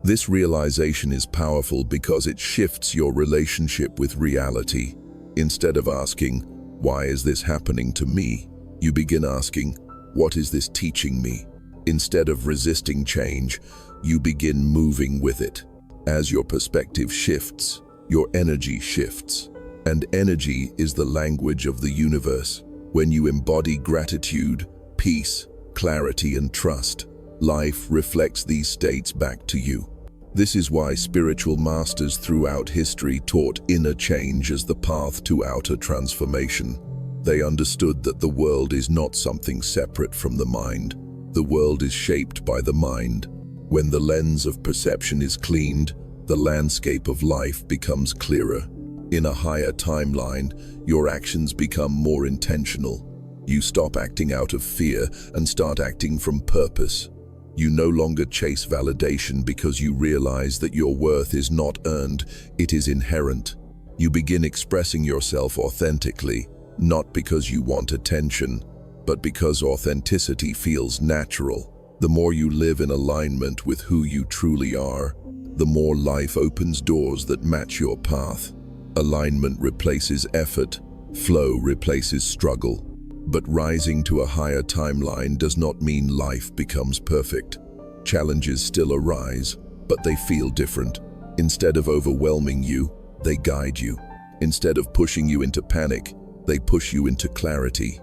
This realization is powerful because it shifts your relationship with reality. Instead of asking, "Why is this happening to me?" you begin asking, "What is this teaching me?" Instead of resisting change, you begin moving with it. As your perspective shifts, your energy shifts. And energy is the language of the universe. When you embody gratitude, peace, clarity, and trust, life reflects these states back to you. This is why spiritual masters throughout history taught inner change as the path to outer transformation. They understood that the world is not something separate from the mind. The world is shaped by the mind. When the lens of perception is cleaned, the landscape of life becomes clearer. In a higher timeline, your actions become more intentional. You stop acting out of fear and start acting from purpose. You no longer chase validation because you realize that your worth is not earned, it is inherent. You begin expressing yourself authentically, not because you want attention, but because authenticity feels natural. The more you live in alignment with who you truly are, the more life opens doors that match your path. Alignment replaces effort, flow replaces struggle. But rising to a higher timeline does not mean life becomes perfect. Challenges still arise, but they feel different. Instead of overwhelming you, they guide you. Instead of pushing you into panic, they push you into clarity.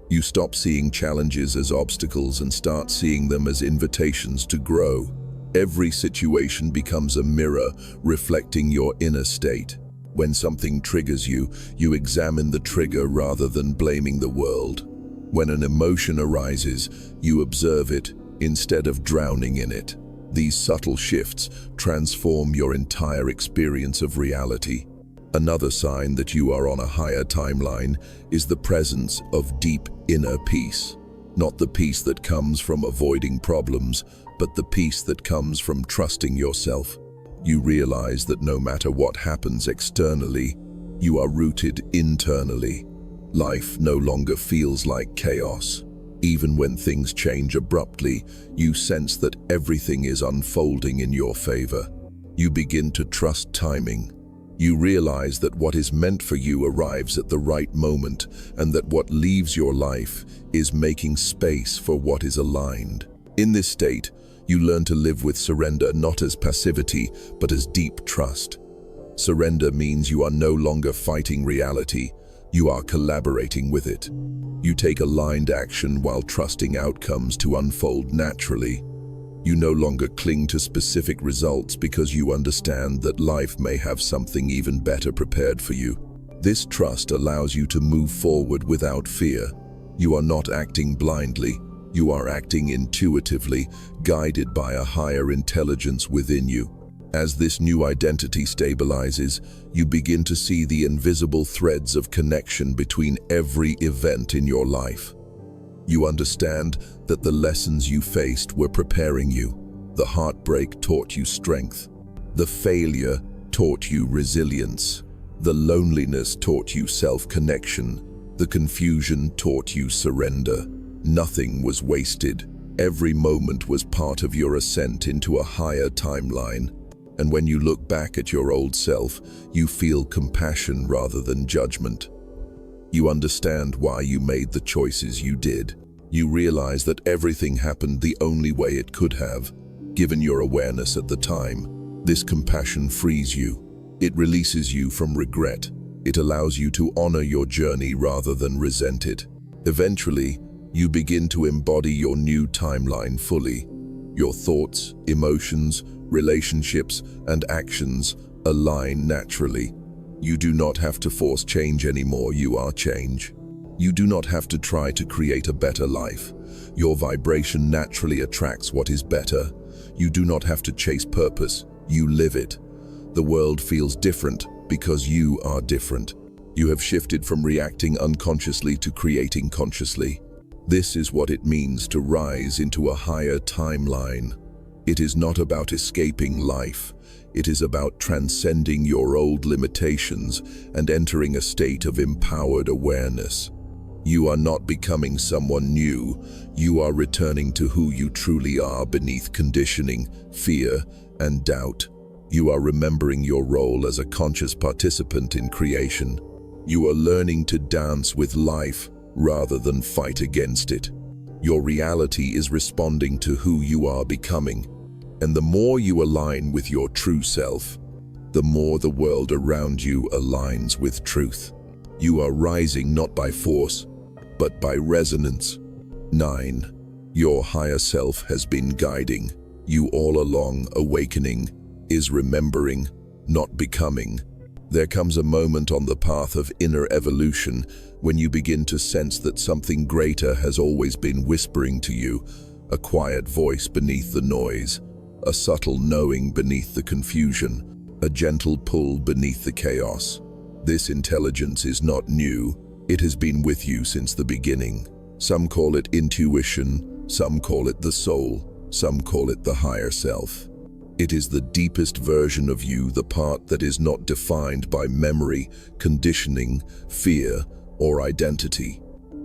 You stop seeing challenges as obstacles and start seeing them as invitations to grow. Every situation becomes a mirror reflecting your inner state. When something triggers you, you examine the trigger rather than blaming the world. When an emotion arises, you observe it instead of drowning in it. These subtle shifts transform your entire experience of reality. Another sign that you are on a higher timeline is the presence of deep inner peace. Not the peace that comes from avoiding problems, but the peace that comes from trusting yourself. You realize that no matter what happens externally, you are rooted internally. Life no longer feels like chaos. Even when things change abruptly, you sense that everything is unfolding in your favor. You begin to trust timing. You realize that what is meant for you arrives at the right moment, and that what leaves your life is making space for what is aligned. In this state, you learn to live with surrender not as passivity, but as deep trust. Surrender means you are no longer fighting reality, you are collaborating with it. You take aligned action while trusting outcomes to unfold naturally. You no longer cling to specific results because you understand that life may have something even better prepared for you. This trust allows you to move forward without fear. You are not acting blindly. You are acting intuitively, guided by a higher intelligence within you. As this new identity stabilizes, you begin to see the invisible threads of connection between every event in your life. You understand that the lessons you faced were preparing you. The heartbreak taught you strength. The failure taught you resilience. The loneliness taught you self-connection. The confusion taught you surrender. Nothing was wasted. Every moment was part of your ascent into a higher timeline. And when you look back at your old self, you feel compassion rather than judgment. You understand why you made the choices you did. You realize that everything happened the only way it could have, given your awareness at the time. This compassion frees you. It releases you from regret. It allows you to honor your journey rather than resent it. Eventually, you begin to embody your new timeline fully. Your thoughts, emotions, relationships, and actions align naturally. You do not have to force change anymore, you are change. You do not have to try to create a better life. Your vibration naturally attracts what is better. You do not have to chase purpose, you live it. The world feels different because you are different. You have shifted from reacting unconsciously to creating consciously. This is what it means to rise into a higher timeline. It is not about escaping life. It is about transcending your old limitations and entering a state of empowered awareness. You are not becoming someone new. You are returning to who you truly are beneath conditioning, fear, and doubt. You are remembering your role as a conscious participant in creation. You are learning to dance with life rather than fight against it. Your reality is responding to who you are becoming. And the more you align with your true self, the more the world around you aligns with truth. You are rising not by force, but by resonance. 9. Your higher self has been guiding you all along. Awakening is remembering, not becoming. There comes a moment on the path of inner evolution when you begin to sense that something greater has always been whispering to you, a quiet voice beneath the noise, a subtle knowing beneath the confusion, a gentle pull beneath the chaos. This intelligence is not new. It has been with you since the beginning. Some call it intuition, some call it the soul, some call it the higher self. It is the deepest version of you, the part that is not defined by memory, conditioning, fear, or identity.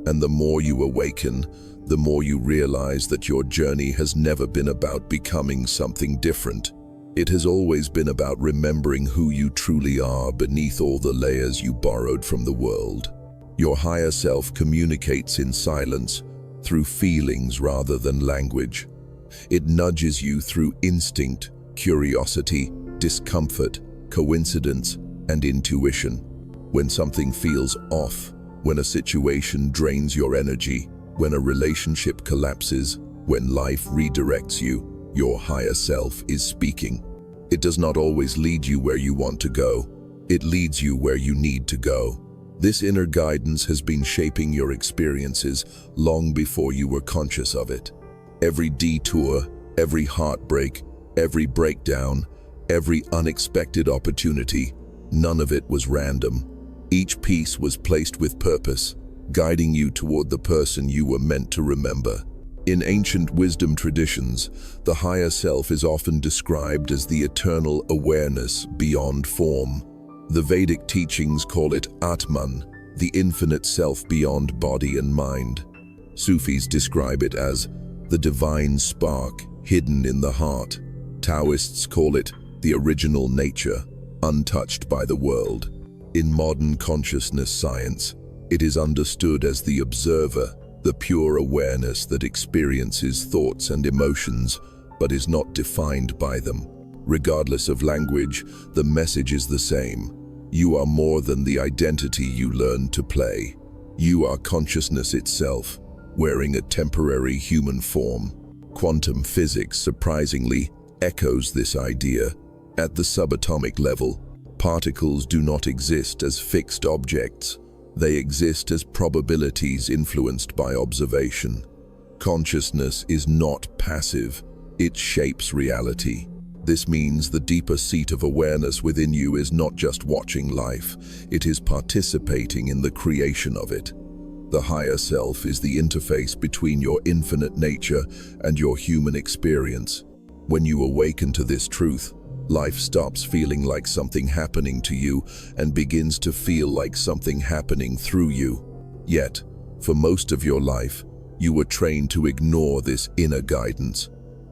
And the more you awaken, the more you realize that your journey has never been about becoming something different. It has always been about remembering who you truly are beneath all the layers you borrowed from the world. Your higher self communicates in silence, through feelings rather than language. It nudges you through instinct, curiosity, discomfort, coincidence, and intuition. When something feels off, when a situation drains your energy, when a relationship collapses, when life redirects you, your higher self is speaking. It does not always lead you where you want to go. It leads you where you need to go. This inner guidance has been shaping your experiences long before you were conscious of it. Every detour, every heartbreak, every breakdown, every unexpected opportunity, none of it was random. Each piece was placed with purpose, guiding you toward the person you were meant to remember. In ancient wisdom traditions, the higher self is often described as the eternal awareness beyond form. The Vedic teachings call it Atman, the infinite self beyond body and mind. Sufis describe it as the divine spark hidden in the heart. Taoists call it the original nature, untouched by the world. In modern consciousness science, it is understood as the observer, the pure awareness that experiences thoughts and emotions, but is not defined by them. Regardless of language, the message is the same. You are more than the identity you learn to play. You are consciousness itself, wearing a temporary human form. Quantum physics surprisingly echoes this idea. At the subatomic level, particles do not exist as fixed objects. They exist as probabilities influenced by observation. Consciousness is not passive, it shapes reality. This means the deeper seat of awareness within you is not just watching life, it is participating in the creation of it. The higher self is the interface between your infinite nature and your human experience. When you awaken to this truth, life stops feeling like something happening to you and begins to feel like something happening through you. Yet, for most of your life, you were trained to ignore this inner guidance.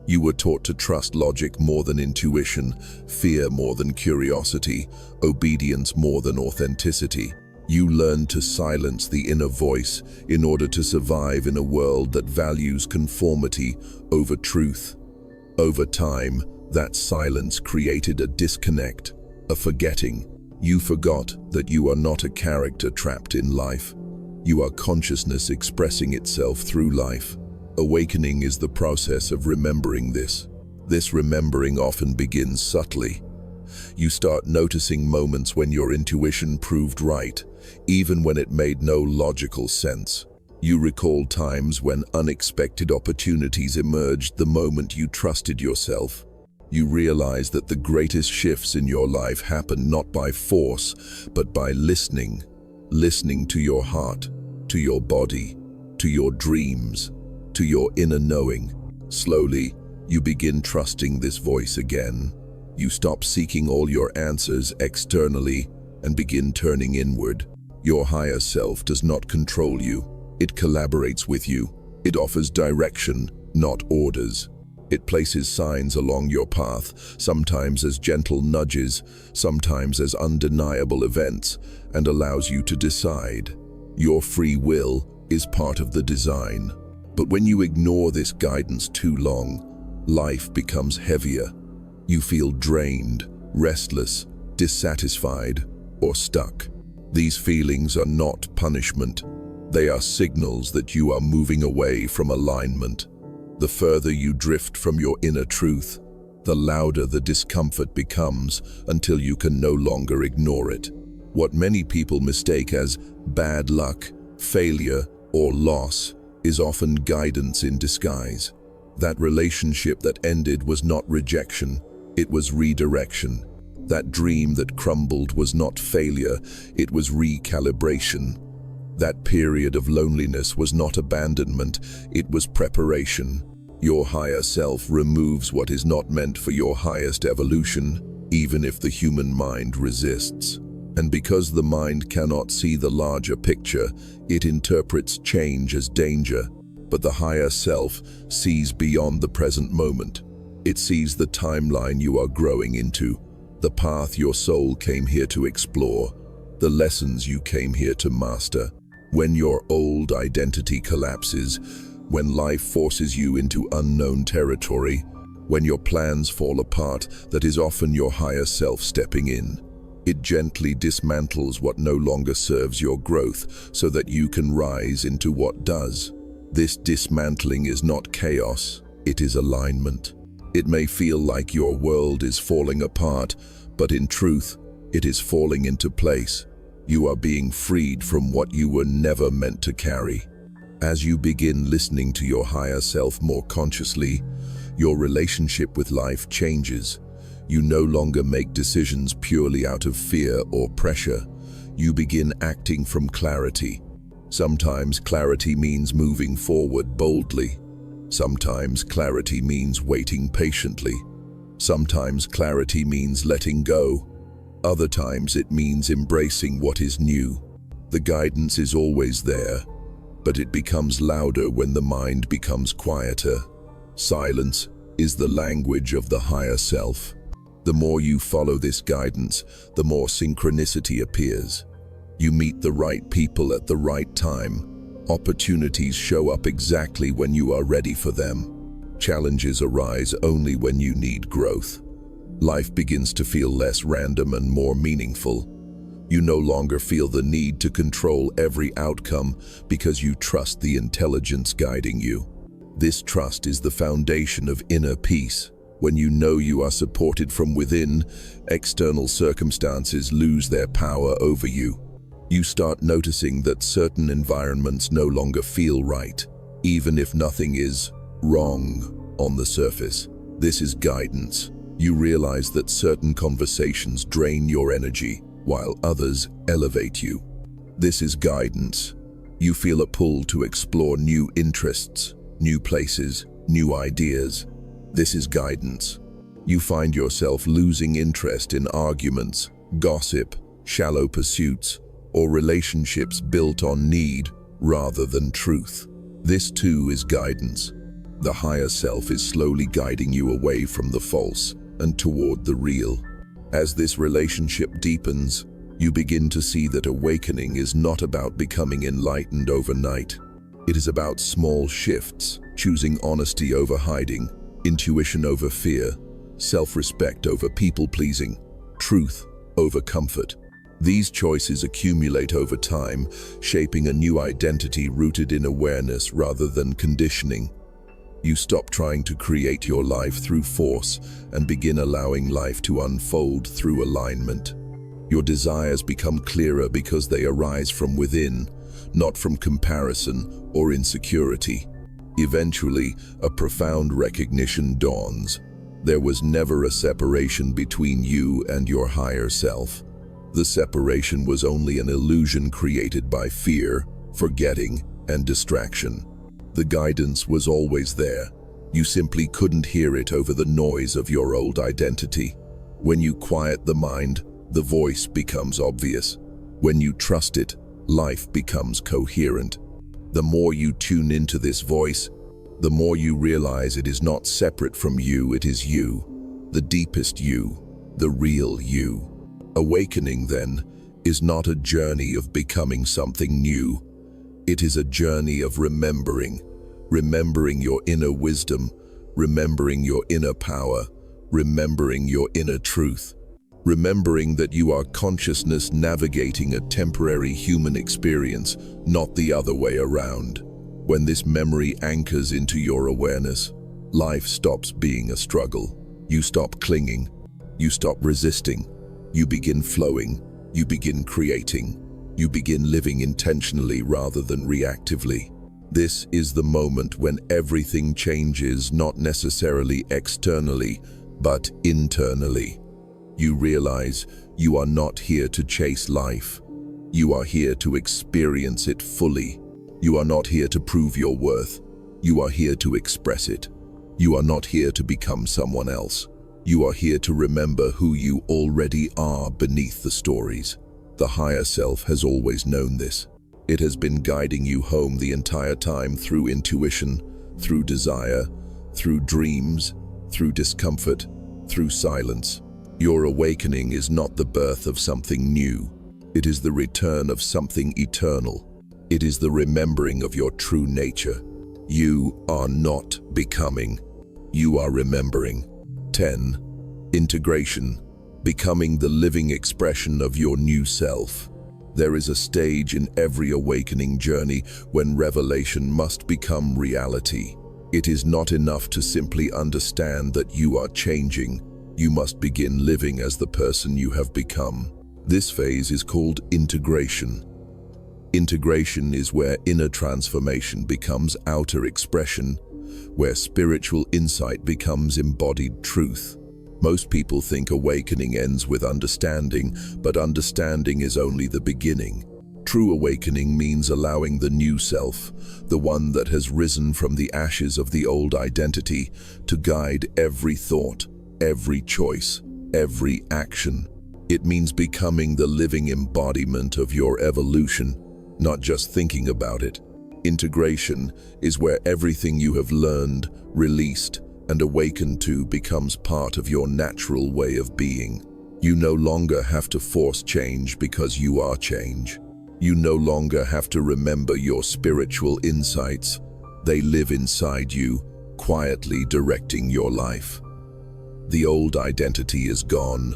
You were taught to trust logic more than intuition, fear more than curiosity, obedience more than authenticity. You learned to silence the inner voice in order to survive in a world that values conformity over truth. Over time, that silence created a disconnect, a forgetting. You forgot that you are not a character trapped in life. You are consciousness expressing itself through life. Awakening is the process of remembering this. This remembering often begins subtly. You start noticing moments when your intuition proved right, even when it made no logical sense. You recall times when unexpected opportunities emerged the moment you trusted yourself. You realize that the greatest shifts in your life happen not by force, but by listening. Listening to your heart, to your body, to your dreams, to your inner knowing. Slowly, you begin trusting this voice again. You stop seeking all your answers externally and begin turning inward. Your higher self does not control you. It collaborates with you. It offers direction, not orders. It places signs along your path, sometimes as gentle nudges, sometimes as undeniable events, and allows you to decide. Your free will is part of the design. But when you ignore this guidance too long, life becomes heavier. You feel drained, restless, dissatisfied, or stuck. These feelings are not punishment. They are signals that you are moving away from alignment. The further you drift from your inner truth, the louder the discomfort becomes until you can no longer ignore it. What many people mistake as bad luck, failure, or loss is often guidance in disguise. That relationship that ended was not rejection, it was redirection. That dream that crumbled was not failure, it was recalibration. That period of loneliness was not abandonment, it was preparation. Your higher self removes what is not meant for your highest evolution, even if the human mind resists. And because the mind cannot see the larger picture, it interprets change as danger. But the higher self sees beyond the present moment. It sees the timeline you are growing into, the path your soul came here to explore, the lessons you came here to master. When your old identity collapses, when life forces you into unknown territory, when your plans fall apart, that is often your higher self stepping in. It gently dismantles what no longer serves your growth so that you can rise into what does. This dismantling is not chaos, it is alignment. It may feel like your world is falling apart, but in truth, it is falling into place. You are being freed from what you were never meant to carry. As you begin listening to your higher self more consciously, your relationship with life changes. You no longer make decisions purely out of fear or pressure. You begin acting from clarity. Sometimes clarity means moving forward boldly. Sometimes clarity means waiting patiently. Sometimes clarity means letting go. Other times it means embracing what is new. The guidance is always there, but it becomes louder when the mind becomes quieter. Silence is the language of the higher self. The more you follow this guidance, the more synchronicity appears. You meet the right people at the right time. Opportunities show up exactly when you are ready for them. Challenges arise only when you need growth. Life begins to feel less random and more meaningful. You no longer feel the need to control every outcome because you trust the intelligence guiding you. This trust is the foundation of inner peace. When you know you are supported from within, external circumstances lose their power over you. You start noticing that certain environments no longer feel right, even if nothing is wrong on the surface. This is guidance. You realize that certain conversations drain your energy, while others elevate you. This is guidance. You feel a pull to explore new interests, new places, new ideas. This is guidance. You find yourself losing interest in arguments, gossip, shallow pursuits, or relationships built on need rather than truth. This too is guidance. The higher self is slowly guiding you away from the false and toward the real. As this relationship deepens, you begin to see that awakening is not about becoming enlightened overnight. It is about small shifts, choosing honesty over hiding, intuition over fear, self-respect over people-pleasing, truth over comfort. These choices accumulate over time, shaping a new identity rooted in awareness rather than conditioning. You stop trying to create your life through force and begin allowing life to unfold through alignment. Your desires become clearer because they arise from within, not from comparison or insecurity. Eventually, a profound recognition dawns. There was never a separation between you and your higher self. The separation was only an illusion created by fear, forgetting, and distraction. The guidance was always there. You simply couldn't hear it over the noise of your old identity. When you quiet the mind, the voice becomes obvious. When you trust it, life becomes coherent. The more you tune into this voice, the more you realize it is not separate from you, it is you, the deepest you, the real you. Awakening, then, is not a journey of becoming something new. It is a journey of remembering your inner wisdom, remembering your inner power, remembering your inner truth, remembering that you are consciousness navigating a temporary human experience, not the other way around. When this memory anchors into your awareness, life stops being a struggle. You stop clinging, you stop resisting. You begin flowing, you begin creating, you begin living intentionally rather than reactively. This is the moment when everything changes, not necessarily externally, but internally. You realize you are not here to chase life. You are here to experience it fully. You are not here to prove your worth. You are here to express it. You are not here to become someone else. You are here to remember who you already are beneath the stories. The higher self has always known this. It has been guiding you home the entire time through intuition, through desire, through dreams, through discomfort, through silence. Your awakening is not the birth of something new. It is the return of something eternal. It is the remembering of your true nature. You are not becoming. You are remembering. 10. Integration. Becoming the living expression of your new self. There is a stage in every awakening journey when revelation must become reality. It is not enough to simply understand that you are changing. You must begin living as the person you have become. This phase is called integration. Integration is where inner transformation becomes outer expression, where spiritual insight becomes embodied truth. Most people think awakening ends with understanding, but understanding is only the beginning. True awakening means allowing the new self, the one that has risen from the ashes of the old identity, to guide every thought, every choice, every action. It means becoming the living embodiment of your evolution, not just thinking about it. Integration is where everything you have learned, released, and awakened to becomes part of your natural way of being. You no longer have to force change because you are change. You no longer have to remember your spiritual insights. They live inside you, quietly directing your life. The old identity is gone.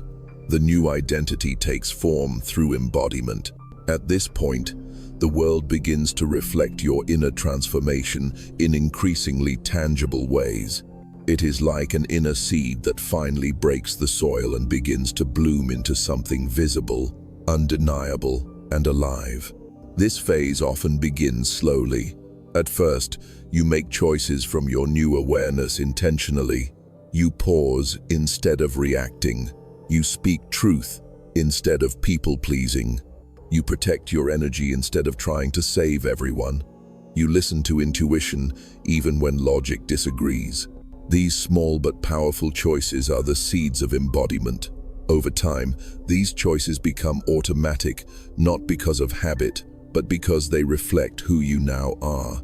The new identity takes form through embodiment. At this point, the world begins to reflect your inner transformation in increasingly tangible ways. It is like an inner seed that finally breaks the soil and begins to bloom into something visible, undeniable, and alive. This phase often begins slowly. At first, you make choices from your new awareness intentionally. You pause instead of reacting. You speak truth instead of people-pleasing. You protect your energy instead of trying to save everyone. You listen to intuition even when logic disagrees. These small but powerful choices are the seeds of embodiment. Over time, these choices become automatic, not because of habit, but because they reflect who you now are.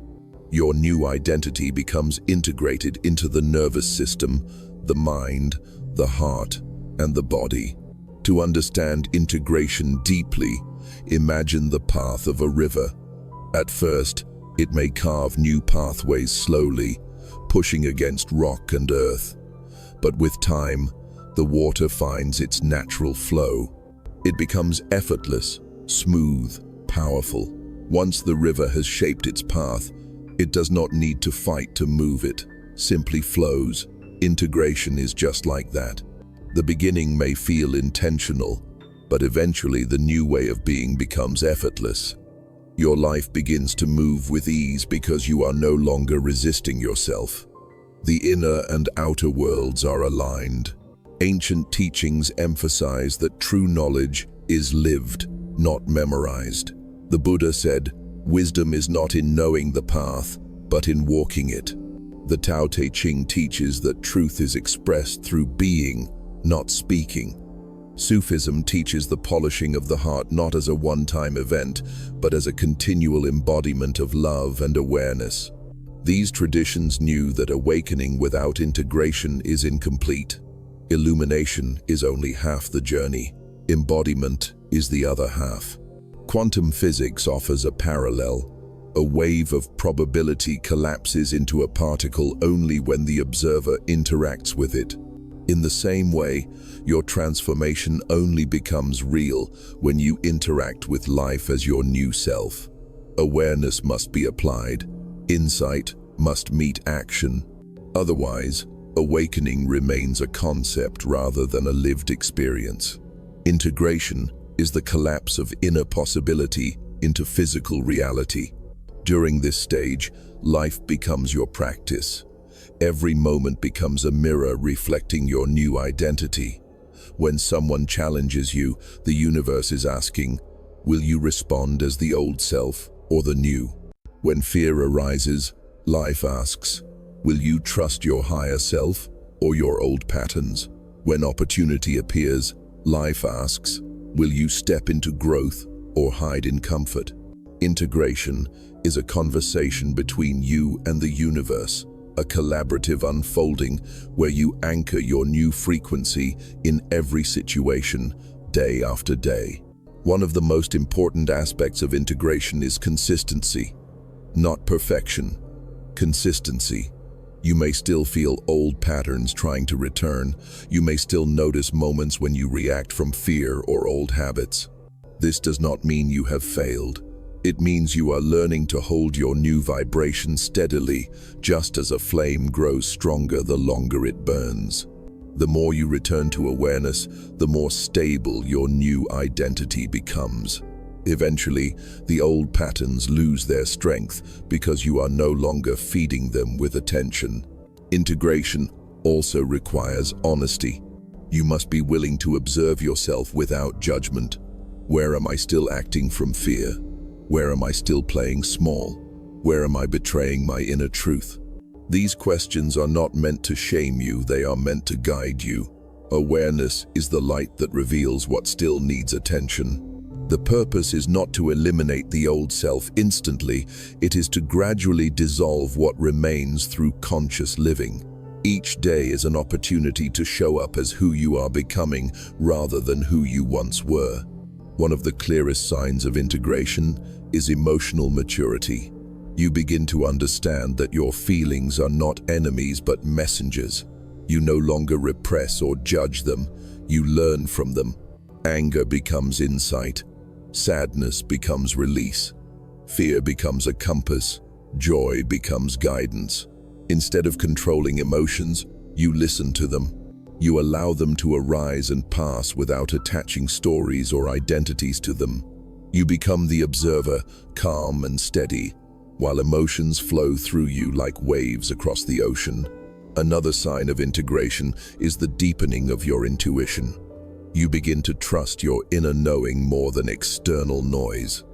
Your new identity becomes integrated into the nervous system, the mind, the heart, and the body. To understand integration deeply, imagine the path of a river. At first, it may carve new pathways slowly, pushing against rock and earth. But with time, the water finds its natural flow. It becomes effortless, smooth, powerful. Once the river has shaped its path, it does not need to fight to move it, simply flows. Integration is just like that. The beginning may feel intentional, but eventually the new way of being becomes effortless. Your life begins to move with ease because you are no longer resisting yourself. The inner and outer worlds are aligned. Ancient teachings emphasize that true knowledge is lived, not memorized. The Buddha said, "Wisdom is not in knowing the path, but in walking it." The Tao Te Ching teaches that truth is expressed through being, not speaking. Sufism teaches the polishing of the heart not as a one-time event, but as a continual embodiment of love and awareness. These traditions knew that awakening without integration is incomplete. Illumination is only half the journey. Embodiment is the other half. Quantum physics offers a parallel. A wave of probability collapses into a particle only when the observer interacts with it. In the same way, your transformation only becomes real when you interact with life as your new self. Awareness must be applied. Insight must meet action. Otherwise, awakening remains a concept rather than a lived experience. Integration is the collapse of inner possibility into physical reality. During this stage, life becomes your practice. Every moment becomes a mirror reflecting your new identity. When someone challenges you, the universe is asking, will you respond as the old self or the new? When fear arises, life asks, will you trust your higher self or your old patterns? When opportunity appears, life asks, will you step into growth or hide in comfort? Integration is a conversation between you and the universe, a collaborative unfolding where you anchor your new frequency in every situation, day after day. One of the most important aspects of integration is consistency, not perfection. Consistency. You may still feel old patterns trying to return. You may still notice moments when you react from fear or old habits. This does not mean you have failed. It means you are learning to hold your new vibration steadily, just as a flame grows stronger the longer it burns. The more you return to awareness, the more stable your new identity becomes. Eventually, the old patterns lose their strength because you are no longer feeding them with attention. Integration also requires honesty. You must be willing to observe yourself without judgment. Where am I still acting from fear? Where am I still playing small? Where am I betraying my inner truth? These questions are not meant to shame you, they are meant to guide you. Awareness is the light that reveals what still needs attention. The purpose is not to eliminate the old self instantly, it is to gradually dissolve what remains through conscious living. Each day is an opportunity to show up as who you are becoming rather than who you once were. One of the clearest signs of integration is emotional maturity. You begin to understand that your feelings are not enemies but messengers. You no longer repress or judge them, you learn from them. Anger becomes insight. Sadness becomes release. Fear becomes a compass. Joy becomes guidance. Instead of controlling emotions, you listen to them. You allow them to arise and pass without attaching stories or identities to them. You become the observer, calm and steady, while emotions flow through you like waves across the ocean. Another sign of integration is the deepening of your intuition. You begin to trust your inner knowing more than external noise.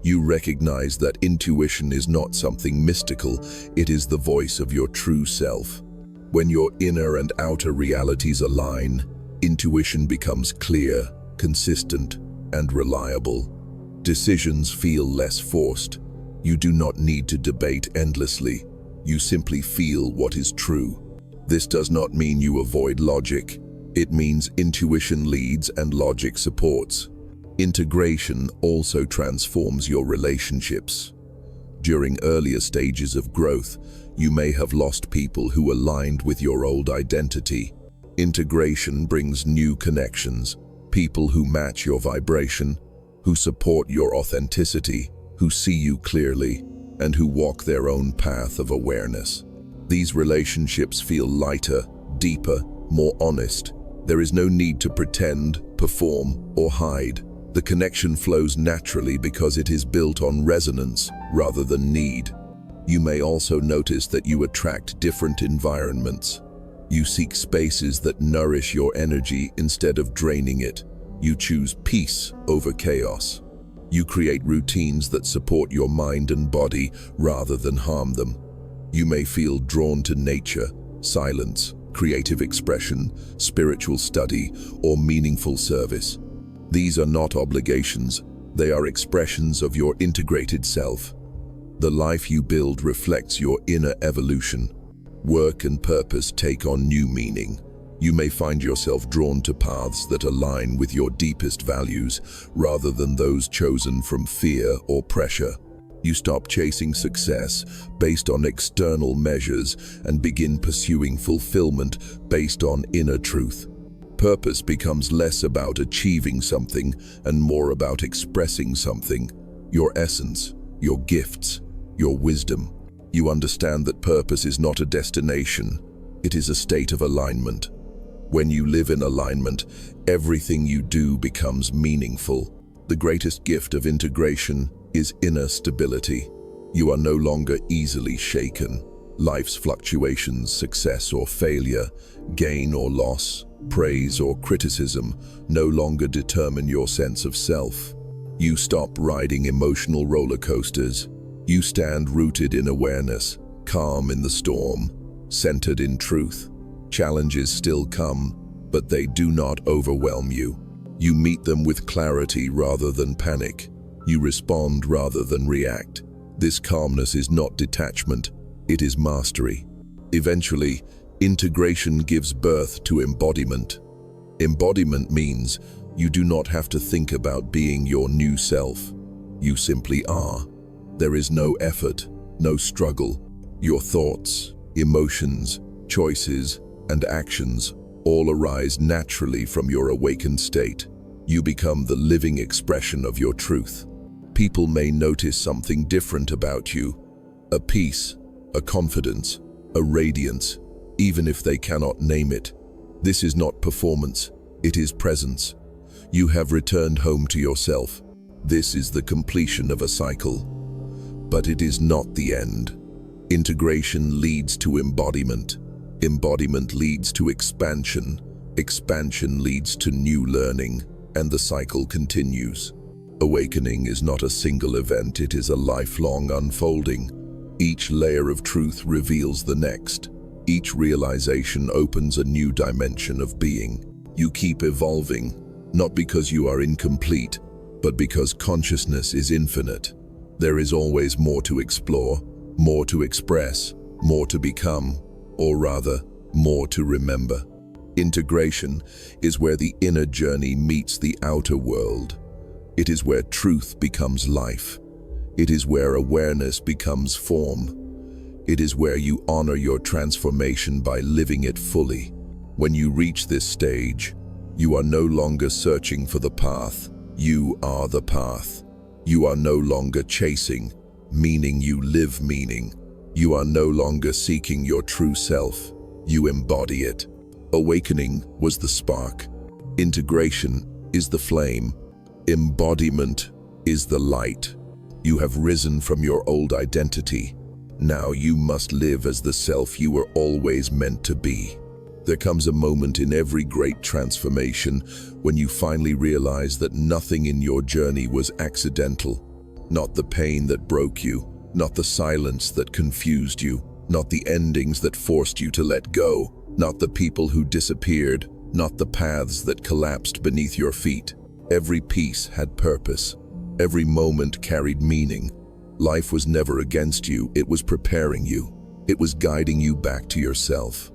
You recognize that intuition is not something mystical, it is the voice of your true self. When your inner and outer realities align, intuition becomes clear, consistent, and reliable. Decisions feel less forced. You do not need to debate endlessly. You simply feel what is true. This does not mean you avoid logic. It means intuition leads and logic supports. Integration also transforms your relationships. During earlier stages of growth, you may have lost people who aligned with your old identity. Integration brings new connections, people who match your vibration, who support your authenticity, who see you clearly, and who walk their own path of awareness. These relationships feel lighter, deeper, more honest. There is no need to pretend, perform, or hide. The connection flows naturally because it is built on resonance rather than need. You may also notice that you attract different environments. You seek spaces that nourish your energy instead of draining it. You choose peace over chaos. You create routines that support your mind and body rather than harm them. You may feel drawn to nature, silence, creative expression, spiritual study, or meaningful service. These are not obligations, they are expressions of your integrated self. The life you build reflects your inner evolution. Work and purpose take on new meaning. You may find yourself drawn to paths that align with your deepest values rather than those chosen from fear or pressure. You stop chasing success based on external measures and begin pursuing fulfillment based on inner truth. Purpose becomes less about achieving something and more about expressing something, your essence, your gifts, your wisdom. You understand that purpose is not a destination, it is a state of alignment. When you live in alignment, everything you do becomes meaningful. The greatest gift of integration is inner stability. You are no longer easily shaken. Life's fluctuations, success or failure, gain or loss, praise or criticism, no longer determine your sense of self. You stop riding emotional roller coasters. You stand rooted in awareness, calm in the storm, centered in truth. Challenges still come, but they do not overwhelm you. You meet them with clarity rather than panic. You respond rather than react. This calmness is not detachment, it is mastery. Eventually, integration gives birth to embodiment. Embodiment means you do not have to think about being your new self. You simply are. There is no effort, no struggle. Your thoughts, emotions, choices, and actions all arise naturally from your awakened state. You become the living expression of your truth. People may notice something different about you, a peace, a confidence, a radiance, even if they cannot name it. This is not performance, it is presence. You have returned home to yourself. This is the completion of a cycle. But it is not the end. Integration leads to embodiment. Embodiment leads to expansion. Expansion leads to new learning, and the cycle continues. Awakening is not a single event, it is a lifelong unfolding. Each layer of truth reveals the next. Each realization opens a new dimension of being. You keep evolving, not because you are incomplete, but because consciousness is infinite. There is always more to explore, more to express, more to become, or rather, more to remember. Integration is where the inner journey meets the outer world. It is where truth becomes life. It is where awareness becomes form. It is where you honor your transformation by living it fully. When you reach this stage, you are no longer searching for the path. You are the path. You are no longer chasing meaning, you live meaning. You are no longer seeking your true self. You embody it. Awakening was the spark. Integration is the flame. Embodiment is the light. You have risen from your old identity. Now you must live as the self you were always meant to be. There comes a moment in every great transformation when you finally realize that nothing in your journey was accidental. Not the pain that broke you, not the silence that confused you, not the endings that forced you to let go, not the people who disappeared, not the paths that collapsed beneath your feet. Every piece had purpose. Every moment carried meaning. Life was never against you, it was preparing you. It was guiding you back to yourself.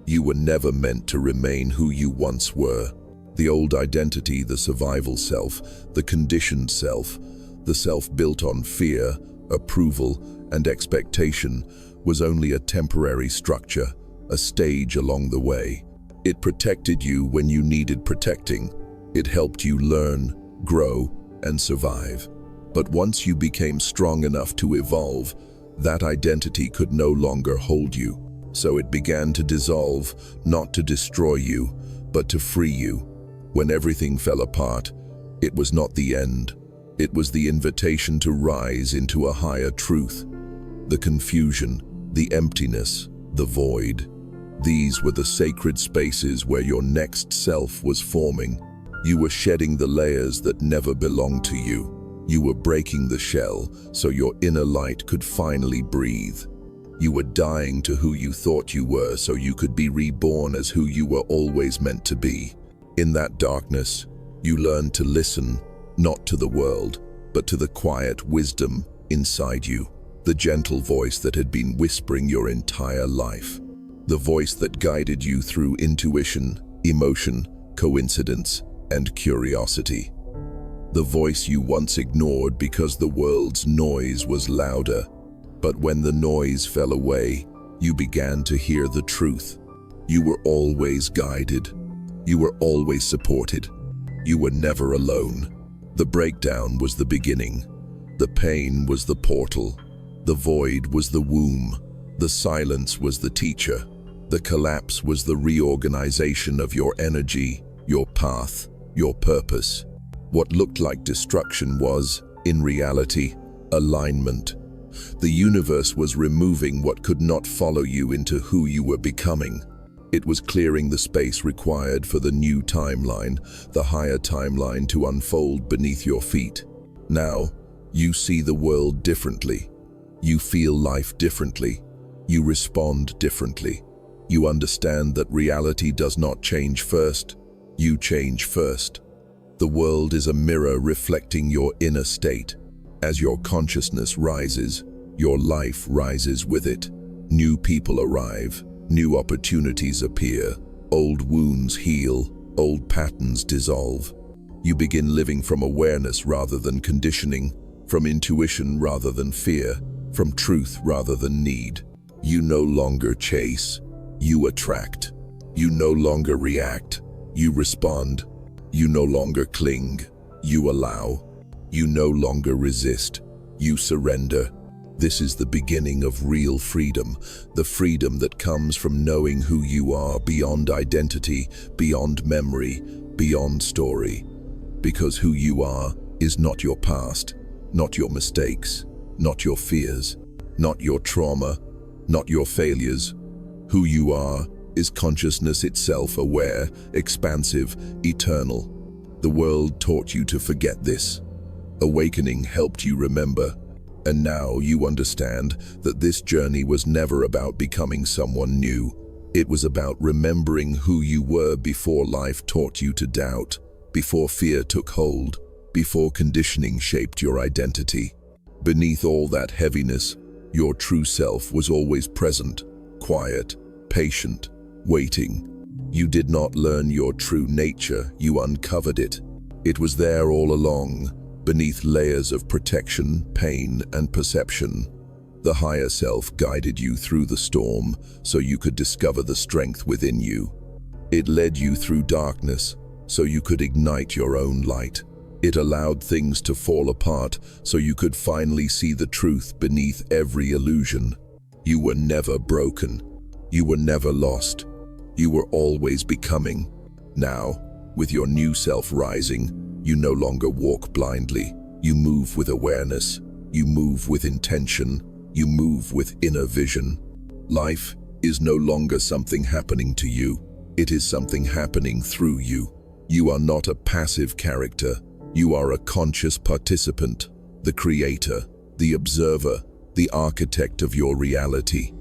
You were never meant to remain who you once were. The old identity, the survival self, the conditioned self, the self built on fear, approval, and expectation, was only a temporary structure, a stage along the way. It protected you when you needed protecting. It helped you learn, grow, and survive. But once you became strong enough to evolve, that identity could no longer hold you. So it began to dissolve, not to destroy you, but to free you. When everything fell apart, it was not the end. It was the invitation to rise into a higher truth. The confusion, the emptiness, the void. These were the sacred spaces where your next self was forming. You were shedding the layers that never belonged to you. You were breaking the shell so your inner light could finally breathe. You were dying to who you thought you were so you could be reborn as who you were always meant to be. In that darkness, you learned to listen, not to the world, but to the quiet wisdom inside you, the gentle voice that had been whispering your entire life, the voice that guided you through intuition, emotion, coincidence, and curiosity. The voice you once ignored because the world's noise was louder. But when the noise fell away, you began to hear the truth. You were always guided. You were always supported. You were never alone. The breakdown was the beginning. The pain was the portal. The void was the womb. The silence was the teacher. The collapse was the reorganization of your energy, your path, your purpose. What looked like destruction was, in reality, alignment. The universe was removing what could not follow you into who you were becoming. It was clearing the space required for the new timeline, the higher timeline to unfold beneath your feet. Now, you see the world differently. You feel life differently. You respond differently. You understand that reality does not change first. You change first. The world is a mirror reflecting your inner state. As your consciousness rises, your life rises with it. New people arrive, new opportunities appear, old wounds heal, old patterns dissolve. You begin living from awareness rather than conditioning, from intuition rather than fear, from truth rather than need. You no longer chase, you attract. You no longer react, you respond. You no longer cling, you allow. You no longer resist, you surrender. This is the beginning of real freedom, the freedom that comes from knowing who you are beyond identity, beyond memory, beyond story. Because who you are is not your past, not your mistakes, not your fears, not your trauma, not your failures. Who you are is consciousness itself, aware, expansive, eternal. The world taught you to forget this. Awakening helped you remember, and now you understand that this journey was never about becoming someone new. It was about remembering who you were before life taught you to doubt, before fear took hold, before conditioning shaped your identity. Beneath all that heaviness, your true self was always present, quiet, patient, waiting. You did not learn your true nature, you uncovered it. It was there all along, beneath layers of protection, pain, and perception. The higher self guided you through the storm so you could discover the strength within you. It led you through darkness so you could ignite your own light. It allowed things to fall apart so you could finally see the truth beneath every illusion. You were never broken. You were never lost. You were always becoming. Now, with your new self rising, you no longer walk blindly. You move with awareness. You move with intention. You move with inner vision. Life is no longer something happening to you. It is something happening through you. You are not a passive character. You are a conscious participant, the creator, the observer, the architect of your reality.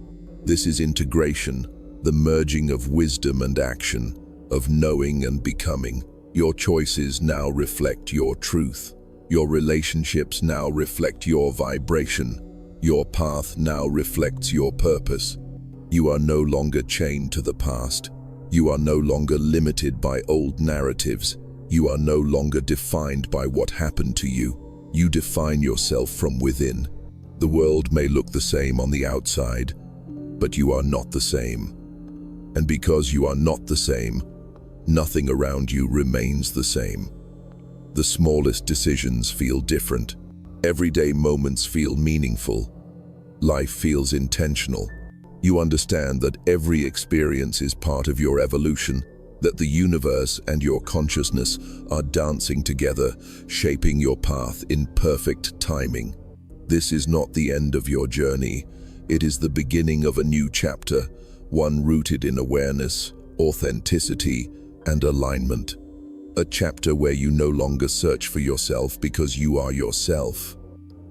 This is integration, the merging of wisdom and action, of knowing and becoming. Your choices now reflect your truth. Your relationships now reflect your vibration. Your path now reflects your purpose. You are no longer chained to the past. You are no longer limited by old narratives. You are no longer defined by what happened to you. You define yourself from within. The world may look the same on the outside, but you are not the same. And because you are not the same, nothing around you remains the same. The smallest decisions feel different. Everyday moments feel meaningful. Life feels intentional. You understand that every experience is part of your evolution, that the universe and your consciousness are dancing together, shaping your path in perfect timing. This is not the end of your journey. It is the beginning of a new chapter, one rooted in awareness, authenticity, and alignment. A chapter where you no longer search for yourself because you are yourself.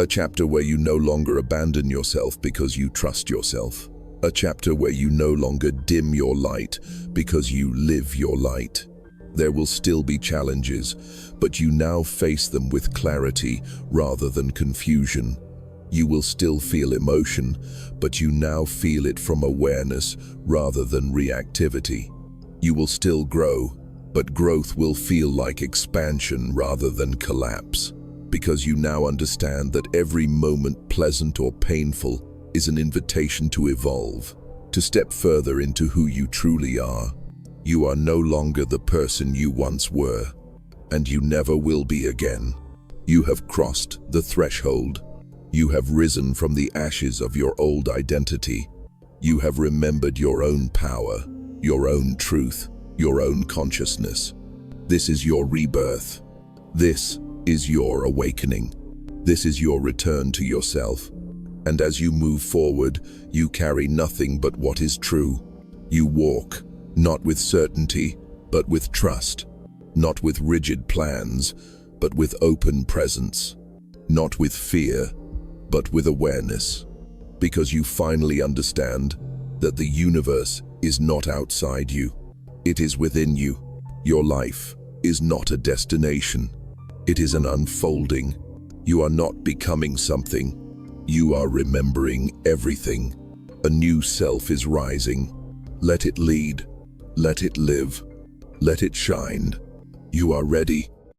A chapter where you no longer abandon yourself because you trust yourself. A chapter where you no longer dim your light because you live your light. There will still be challenges, but you now face them with clarity rather than confusion. You will still feel emotion, but you now feel it from awareness rather than reactivity. You will still grow, but growth will feel like expansion rather than collapse, because you now understand that every moment, pleasant or painful, is an invitation to evolve, to step further into who you truly are. You are no longer the person you once were, and you never will be again. You have crossed the threshold. You have risen from the ashes of your old identity. You have remembered your own power, your own truth, your own consciousness. This is your rebirth. This is your awakening. This is your return to yourself. And as you move forward, you carry nothing but what is true. You walk, not with certainty, but with trust. Not with rigid plans, but with open presence. Not with fear, but with awareness. Because you finally understand that the universe is not outside you. It is within you. Your life is not a destination. It is an unfolding. You are not becoming something. You are remembering everything. A new self is rising. Let it lead. Let it live. Let it shine. You are ready.